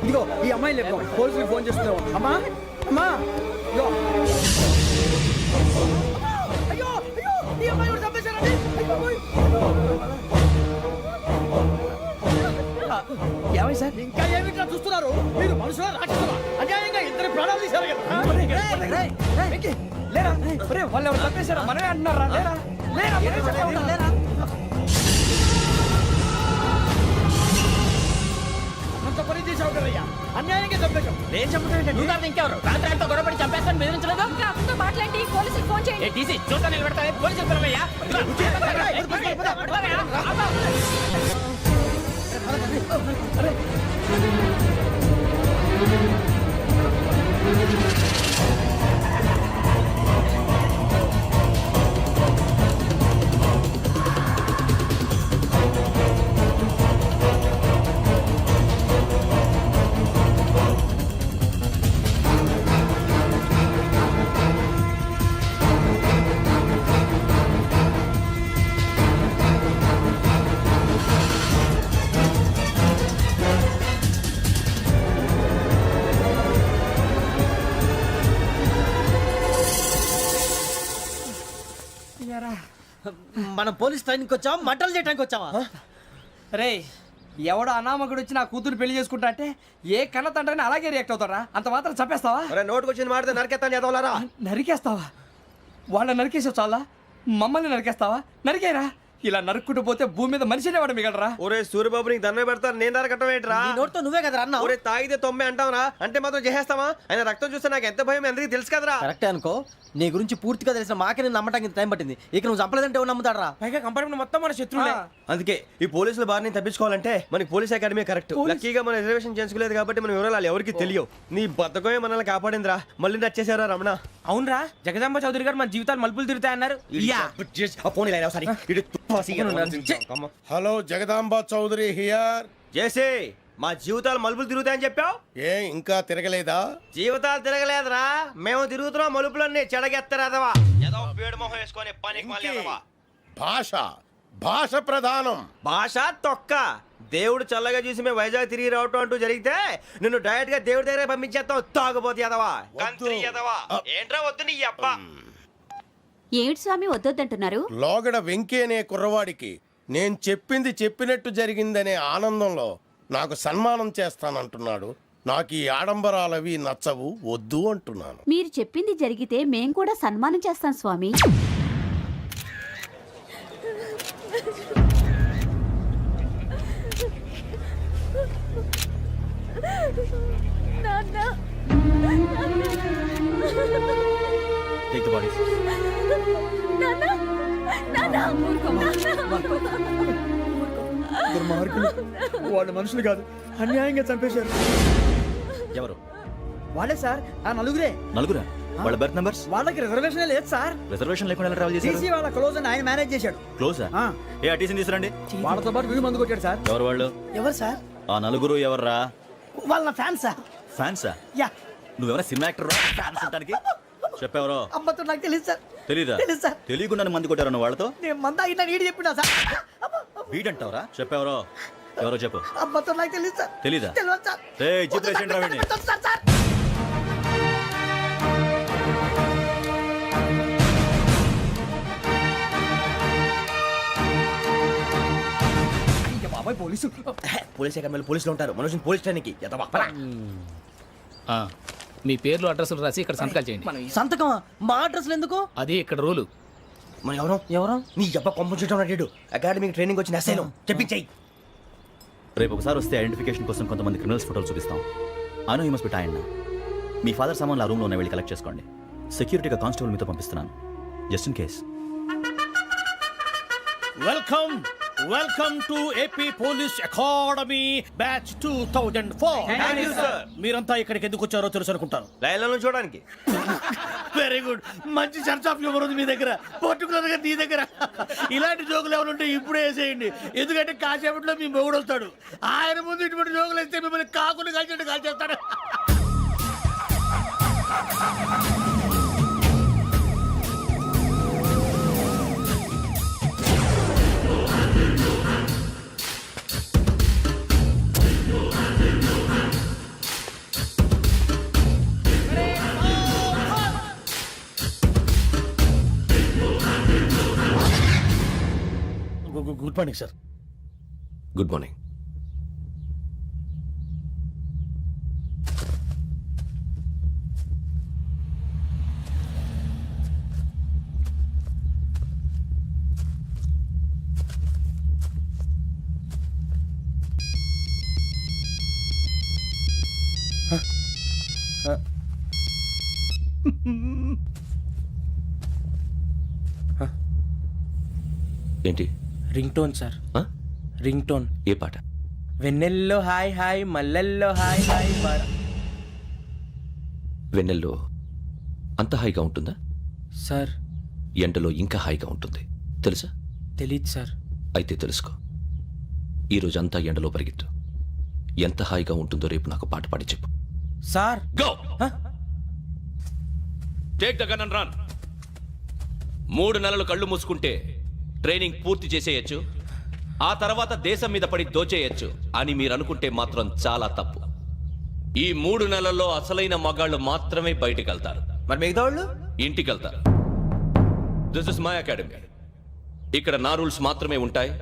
ఇదిగో ఈ అమ్మాయి లేపు పోలీసులకు ఫోన్ చేస్తున్నావు అమ్మా అమ్మా ఇదిగో. అయ్యో అయ్యో ఈ అమ్మాయి కూడా చంపేశారండి అయ్యో, ఓయ్. ఏమై సార్ ఇంకా ఏమిట్లా చూస్తున్నారు మీరు మనుషుల రాక్షసులా అన్యాయంగా ఇద్దరు ప్రాణాలు తీశారు కదా లేరా వాళ్ళు ఎవరు చంపేశారా మనమే అంటున్నారా లేరా లేరా లేరా అంత పని చేసావు కదయ్యా అన్యాయంగా చంపేశావు నేను చంపుతానంటే నువ్వు కాదు ఇంకెవరు రాత్రి ఆయనతో గొడవపడి చంపేస్తాను బెదిరించలేదు ఇంకా అతనితో మాట్లాడి పోలీసులకు ఫోన్ చేయండి. టీసీ చూస్తా నిలబెడతా పోలీసులు పిలవయ్యా మనం పోలీస్ ట్రైనింగ్కి వచ్చావా మంటలు చేయడానికి వచ్చావా రే ఎవడో అనామకుడు వచ్చి నా కూతురు పెళ్లి చేసుకుంటా అంటే ఏ కన్న తండ్రిని అలాగే రియాక్ట్ అవుతారా అంత మాత్రం చంపేస్తావా నోటుకు వచ్చింది మాడితే నరకెత్తాను చదవాలరా. నరికేస్తావా వాళ్ళ నరికేసావు చాలా మమ్మల్ని నరికేస్తావా నరికేరా ఇలా నరుక్కుంటూ పోతే భూమి మీద మనిషినే వాడు మిగలరా ఒరే సూర్యబాబు నీకు దండ పెడతారు నేను నరకటం ఏంట్రా? నోటితో నువ్వే కదా అన్నా ఒరే తాగితే తొమ్మే అంటావురా అంటే మాత్రం చేసేస్తావా? ఆయన రక్తం చూస్తే నాకు ఎంత భయం ఎందుకు తెలుసు కదరా. కరెక్టే అనుకో నీ గురించి పూర్తిగా తెలిసిన మాకే నేను నమ్మటానికి ఇంత టైం పట్టింది ఇక నువ్వు చంపలేదంటే ఎవరు నమ్ముతాడరా పైగా కంపార్ట్మెంట్ మొత్తం మన శత్రువులే. అందుకే ఈ పోలీసుల బారిని తప్పించుకోవాలంటే మనకి పోలీస్ అకాడమీ కరెక్ట్. లక్కీగా మన రిజర్వేషన్ చేసుకోలేదు కాబట్టి మన వివరాలు ఎవరికి తెలియవు. నీ బతకమే మనల్ని కాపాడిందిరా. మళ్ళీ నచ్చేసారా రమణ? అవునరా జగదాంబ చౌదరి గారు మన జీవితాలు మలుపులు తిరుగుతాయన్నారు. Hello Jagadamba Chowdary here. చేసే మా జీవితాలు మలుపులు తిరుగుతాయని చెప్పావు. ఏ ఇంకా తిరగలేదా? జీవితాలు తిరగలేదురా, మేము తిరుగుతున్నాం మలుపులన్నీ. చెడగెత్తరాదవా ఏదో పేడు మొహం వేసుకొని పనికి మాలేదవా. భాష భాష ప్రధానం. భాష తొక్క. దేవుడు చల్లగా చూసి మేము వైజాగ్ తిరిగి రావటం అంటూ జరిగితే నిన్ను డైరెక్ట్ గా దేవుడి దగ్గర పంపించేస్తాం. తాగబోతు ఎదవా, కంత్రి ఎదవా. ఏంట్రా వద్దు నీ అబ్బా. ఏమిటి స్వామి వద్దొద్దంటున్నారు? లోగడ వెంకీ అనే కుర్రవాడికి నేను చెప్పింది చెప్పినట్టు జరిగిందనే ఆనందంలో నాకు సన్మానం చేస్తానంటున్నాడు. నాకు ఈ ఆడంబరాలవి నచ్చవు, వద్దు అంటున్నాను. మీరు చెప్పింది జరిగితే మేం కూడా సన్మానం చేస్తాం స్వామి. Take the bodies. వాళ్ళు మనుషులు కాదు అన్యాయంగా చంపేశారు. ఎవరు? వాళ్ళే సార్ ఆ నలుగురే. నలుగురా? వాళ్ళ బర్త్ నంబర్స్? వాళ్ళకి రిజర్వేషన్ లేదు సార్. రిజర్వేషన్ లేకుండా ఎలా ట్రావెల్ చేశారు? టీసీ వాళ్ళ క్లోజ్ అని ఆయన మేనేజ్ చేశాడు. క్లోజా? ఆ. ఏ ఆ టీసీని తీసుకురండి. వాళ్ళతో పాటు వీడు మందు కొట్టాడు సార్. ఎవరు వాళ్ళు? ఎవరు సార్? ఆ నలుగురు ఎవర్రా? వాళ్ళ ఫ్యాన్స్ సార్. ఫ్యాన్సా? యా. నువ్వెవరా సినిమా యాక్టర్ రా ఫ్యాన్స్ అంటానికి? చెప్పేవరో? అమ్మతో నాకు తెలియదు సార్. తెలీదా? తెలీదు సార్. తెలియకుండా మంది కొట్టారన్న వాళ్ళతో? నేను మంద అయినా నీడి చెప్పినా సార్. వీడంటావరా? చెప్పేవరో? ఎవరో చెప్పు. అమ్మతో నాకు తెలియదు సార్. తెలీదా? తెలియదు సార్. ఏయ్ చిత్రేషన్ రావండి. సార్ సార్ బాబాయ్ పోలీసు. పోలీస్ అకాడమీలో పోలీసులు ఉంటారు. మనుషులు పోలీస్ ట్రైనింగ్ కి ఎదవా. మీ పేర్లు అడ్రస్లు రాసి ఇక్కడ సంతకాలు చేయండి. సంతకం మా అడ్రస్లు ఎందుకు? అది ఇక్కడ రూలు. మనం ఎవరో ఎవరు? నీ అబ్బా పంపించడం అడిగాడు. అకాడమిక్ ట్రైనింగ్ వచ్చిన అసైలం చెప్పించాయి. రేపు ఒకసారి వస్తే ఐడెంటిఫికేషన్ కోసం కొంతమంది క్రిమినల్స్ ఫోటోలు చూపిస్తాం. I know you must be tired. Me father సామాన్లు ఆ రూమ్లో ఉన్న వెళ్ళి కలెక్ట్ చేసుకోండి. సెక్యూరిటీగా కానిస్టేబుల్ మీతో పంపిస్తున్నాను just in case. Welcome welcome to AP police academy batch 2004. మీరంతా ఇక్కడికి ఎందుకు వచ్చారో తెలుసు అనుకుంటాను. లైన్లో చూడడానికి. వెరీ గుడ్, మంచి సెన్స్ ఆఫ్ హ్యూమర్ ఉంది మీ దగ్గర, పర్టికులర్ గా నీ దగ్గర. ఇలాంటి జోకులు ఎవరు ఉంటే ఇప్పుడే వేసేయండి, ఎందుకంటే కాసేపట్లో మీ మొగుడు వస్తాడు. ఆయన ముందు ఇటువంటి జోకులు వేస్తే మిమ్మల్ని కాకుండా కాల్చేట్టు కాల్చేస్తాడు. Good morning sir. Good morning. ఏంటి? Ring tone sir, ring tone. ఏ పాట? వెన్నెల్లో హాయ్ హాయ్ మల్లెల్లో హాయ్ హాయ్. వెన్నెల్లో అంత హాయిగా ఉంటుందా? సార్ ఎండలో ఇంకా హాయిగా ఉంటుంది తెలుసా? తెలీదు సార్. అయితే తెలుసుకో. ఈరోజు అంతా ఎండలో పరిగెత్తు. ఎంత హాయిగా ఉంటుందో రేపు నాకు పాట పాడి చెప్పు. Sir go. Take the gun and run. 3 నెలలు కళ్ళు మూసుకుంటే ట్రైనింగ్ పూర్తి చేసేయచ్చు, ఆ తర్వాత దేశం మీద పడి దోచేయచ్చు అని మీరు అనుకుంటే మాత్రం చాలా తప్పు. ఈ 3 నెలల్లో అసలైన మగాళ్ళు మాత్రమే బయటికి వెళ్తారు. మరి మిగతా వాళ్ళు ఇంటికి వెళ్తారు. This is my academy. ఇక్కడ నా రూల్స్ మాత్రమే ఉంటాయి.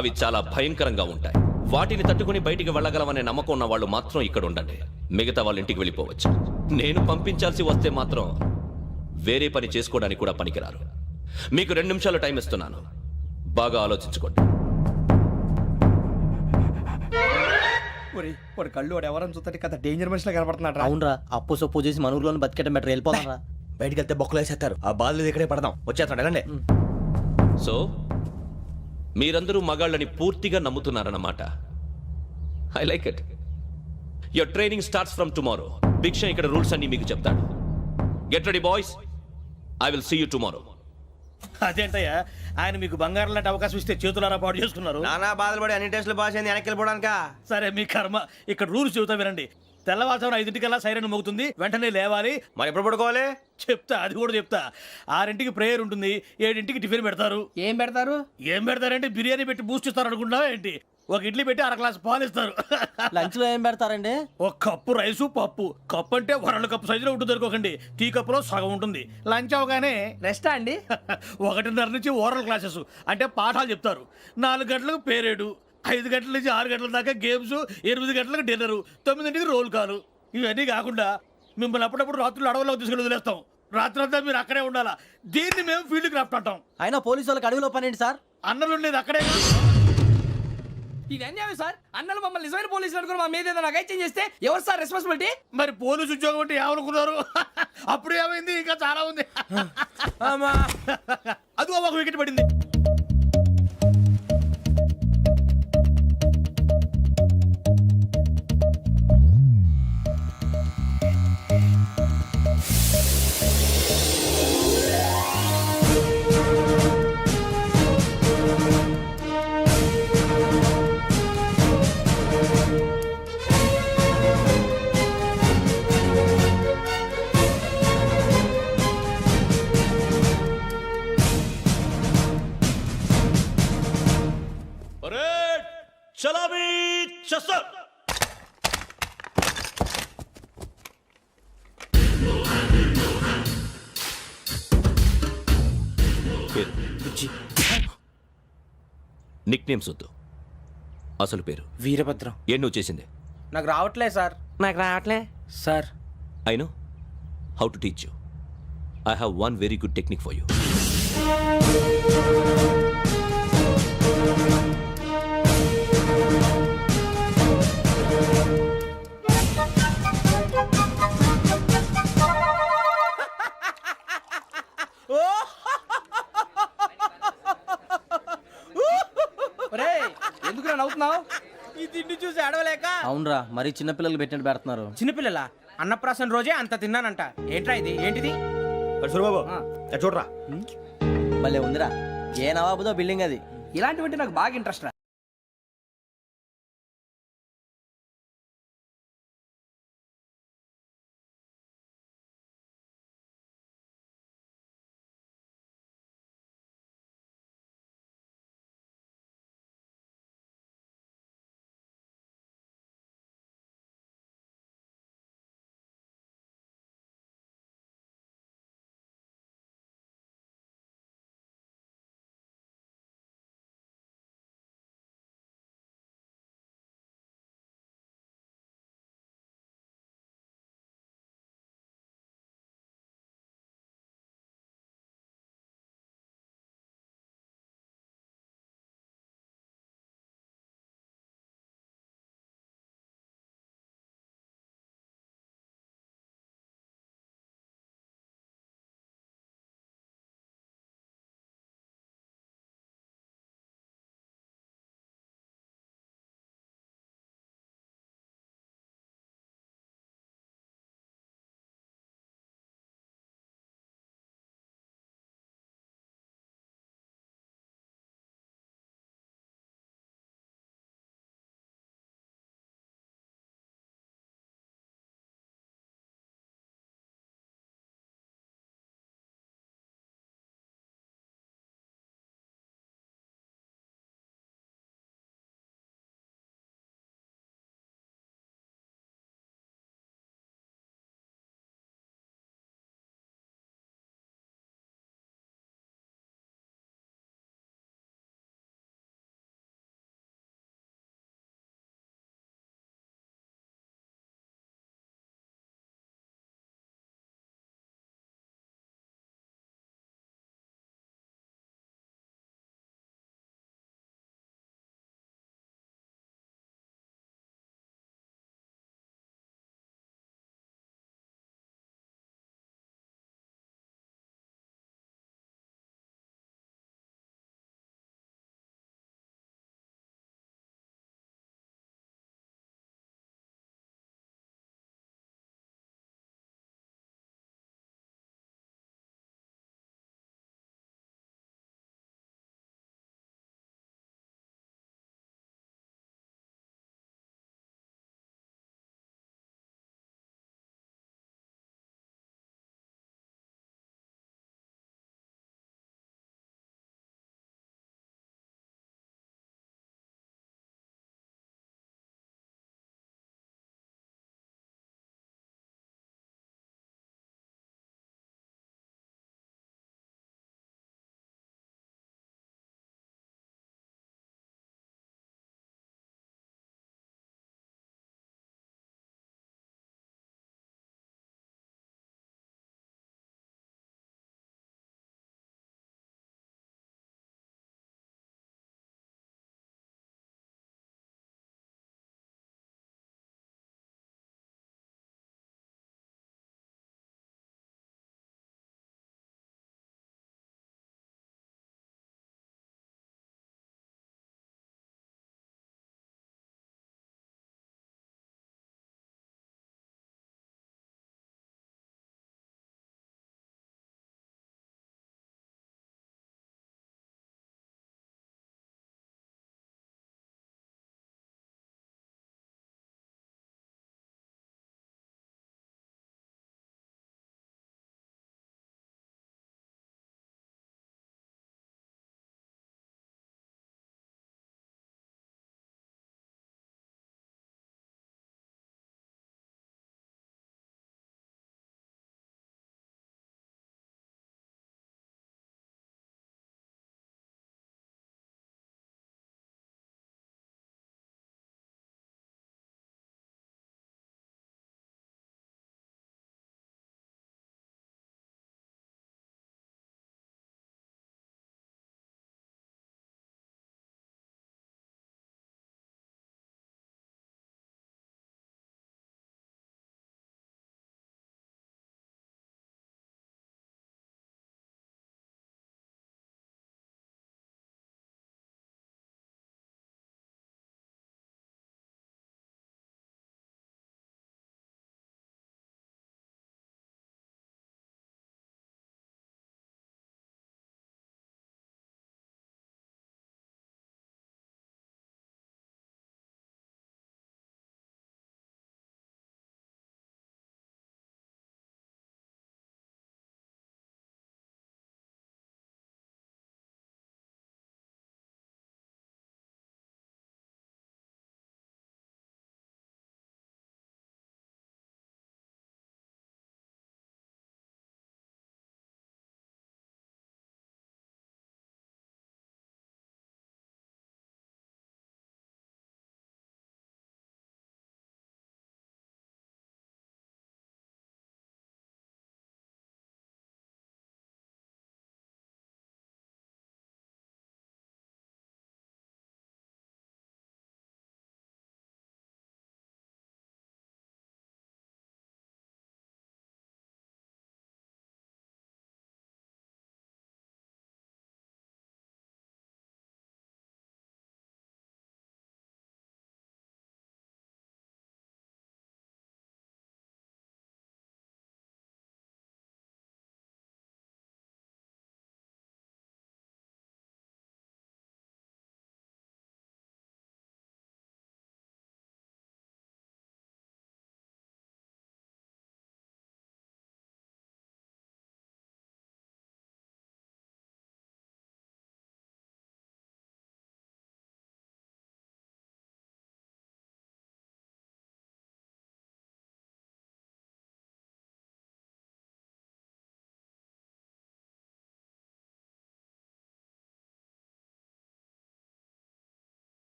అవి చాలా భయంకరంగా ఉంటాయి. వాటిని తట్టుకుని బయటికి వెళ్ళగలమనే నమ్మకం ఉన్న వాళ్ళు మాత్రం ఇక్కడ ఉండండి. మిగతా వాళ్ళు ఇంటికి వెళ్ళిపోవచ్చు. నేను పంపించాల్సి వస్తే మాత్రం వేరే పని చేసుకోవడానికి కూడా పనికిరారు. మీకు 2 నిమిషాలు టైం ఇస్తున్నాను, బాగా ఆలోచించుకోండి. వాడు కళ్ళు వాడు ఎవరైనా చూస్తే కదా డేంజర్ మనిషిలో కనపడుతున్నాడు. అవునరా, అప్పు సొప్పు చేసి మన ఊర్లో బతికేయడం బెటర్. వెళ్ళిపోతారా? బయటికి వెళ్తే బొక్కలు వేసేస్తారు. ఆ బాధలు ఇక్కడే పడదాం. వచ్చేస్తాడు వెళ్ళండి. సో మీరందరూ మగాళ్ళని పూర్తిగా నమ్ముతున్నారన్నమాట. I like it. Your training starts from tomorrow. Bhiksha ఇక్కడ రూల్స్ అన్ని మీకు చెప్తాడు. Get ready boys, I will see you tomorrow. అదేంటయ్యా, ఆయన మీకు బంగారం లాంటి అవకాశం ఇస్తే చేతులారా పాటు చేసుకున్నారు. నానా బాధలు పడి అన్ని టెస్టులు పాస్ అయింది, వెనక్కి వెళ్ళిపోవడానికా? సరే మీ కర్మ. ఇక్కడ రూల్స్ చెబుతా వినండి. తెల్లవారుజామున 5 సైరన్ మోగుతుంది, వెంటనే లేవాలి. మరి ఎప్పుడు పడుకోవాలి? చెప్తా, అది కూడా చెప్తా. 6 ప్రేయర్ ఉంటుంది, 7 టిఫిన్ పెడతారు. ఏం పెడతారు? ఏం పెడతారంటే బిర్యానీ పెట్టి బూస్ట్ ఇస్తారు అనుకుంటున్నావా ఏంటి? ఒక ఇడ్లీ పెట్టి 1 గ్లాస్ పాలు ఇస్తారు. లంచ్ లో ఏం పెడతారండి? ఒక కప్పు రైసు పప్పు. కప్పు అంటే 1 కప్పు సైజులో ఉంటుంది అనుకోకండి. టీ కప్పులో సగం ఉంటుంది. లంచ్ అవగానే రెస్టా అండి? 1:30 నుంచి ఓరల్ క్లాసెస్ అంటే పాఠాలు చెప్తారు. 4 గంటలకు పేరేడు, 5 గంటల నుంచి 6 గంటల దాకా గేమ్స్, 8 గంటలకు డిన్నర్, 9ంటికి రోల్ కాలు. ఇవన్నీ కాకుండా మిమ్మల్ని అప్పుడప్పుడు రాత్రులు అడవుల్లో తీసుకెళ్ళి వదిలేస్తాం. రాత్రంతా మీరు అక్కడే ఉండాలా. దీన్ని మేము ఫీల్డ్ క్రాఫ్ట్ అంటాం. అయినా పోలీసు వాళ్ళకి అడవిలో పని ఏంటి సార్? అన్నలు ఉండేది అక్కడే. ఇది అన్యాయం సార్. అన్నలు మమ్మల్ని నిజమైన పోలీసులు అనుకుని మా మీద ఏదైనా నగైత్యం చేస్తే ఎవరు సార్ రెస్పాన్సిబిలిటీ? మరి పోలీసు ఉద్యోగం అంటే ఏమనుకున్నారు? అప్పుడు ఏమైంది, ఇంకా చాలా ఉంది. అది ఒక వికెట్ పడింది. చలామీ చసర్. నిక్ నేమ్స్ వద్దు, అసలు పేరు. వీరభద్రం. ఏం నువ్వు చేసింది? నాకు రావట్లే సార్. నాకు రావట్లే sir. I know how to teach you. I have one very good technique for you. మరి చిన్నపిల్లలు పెట్టినట్టు పెడుతున్నారు. చిన్నపిల్లల అన్నప్రాసన రోజే అంత తిన్నానంట. ఏంట్రా ఇది? ఏంటిది? సూరిబాబు చూడరా. భలే ఉందిరా. ఏ నవాబుదో బిల్డింగ్ అది. ఇలాంటివంటే నాకు బాగా ఇంట్రెస్ట్ రా.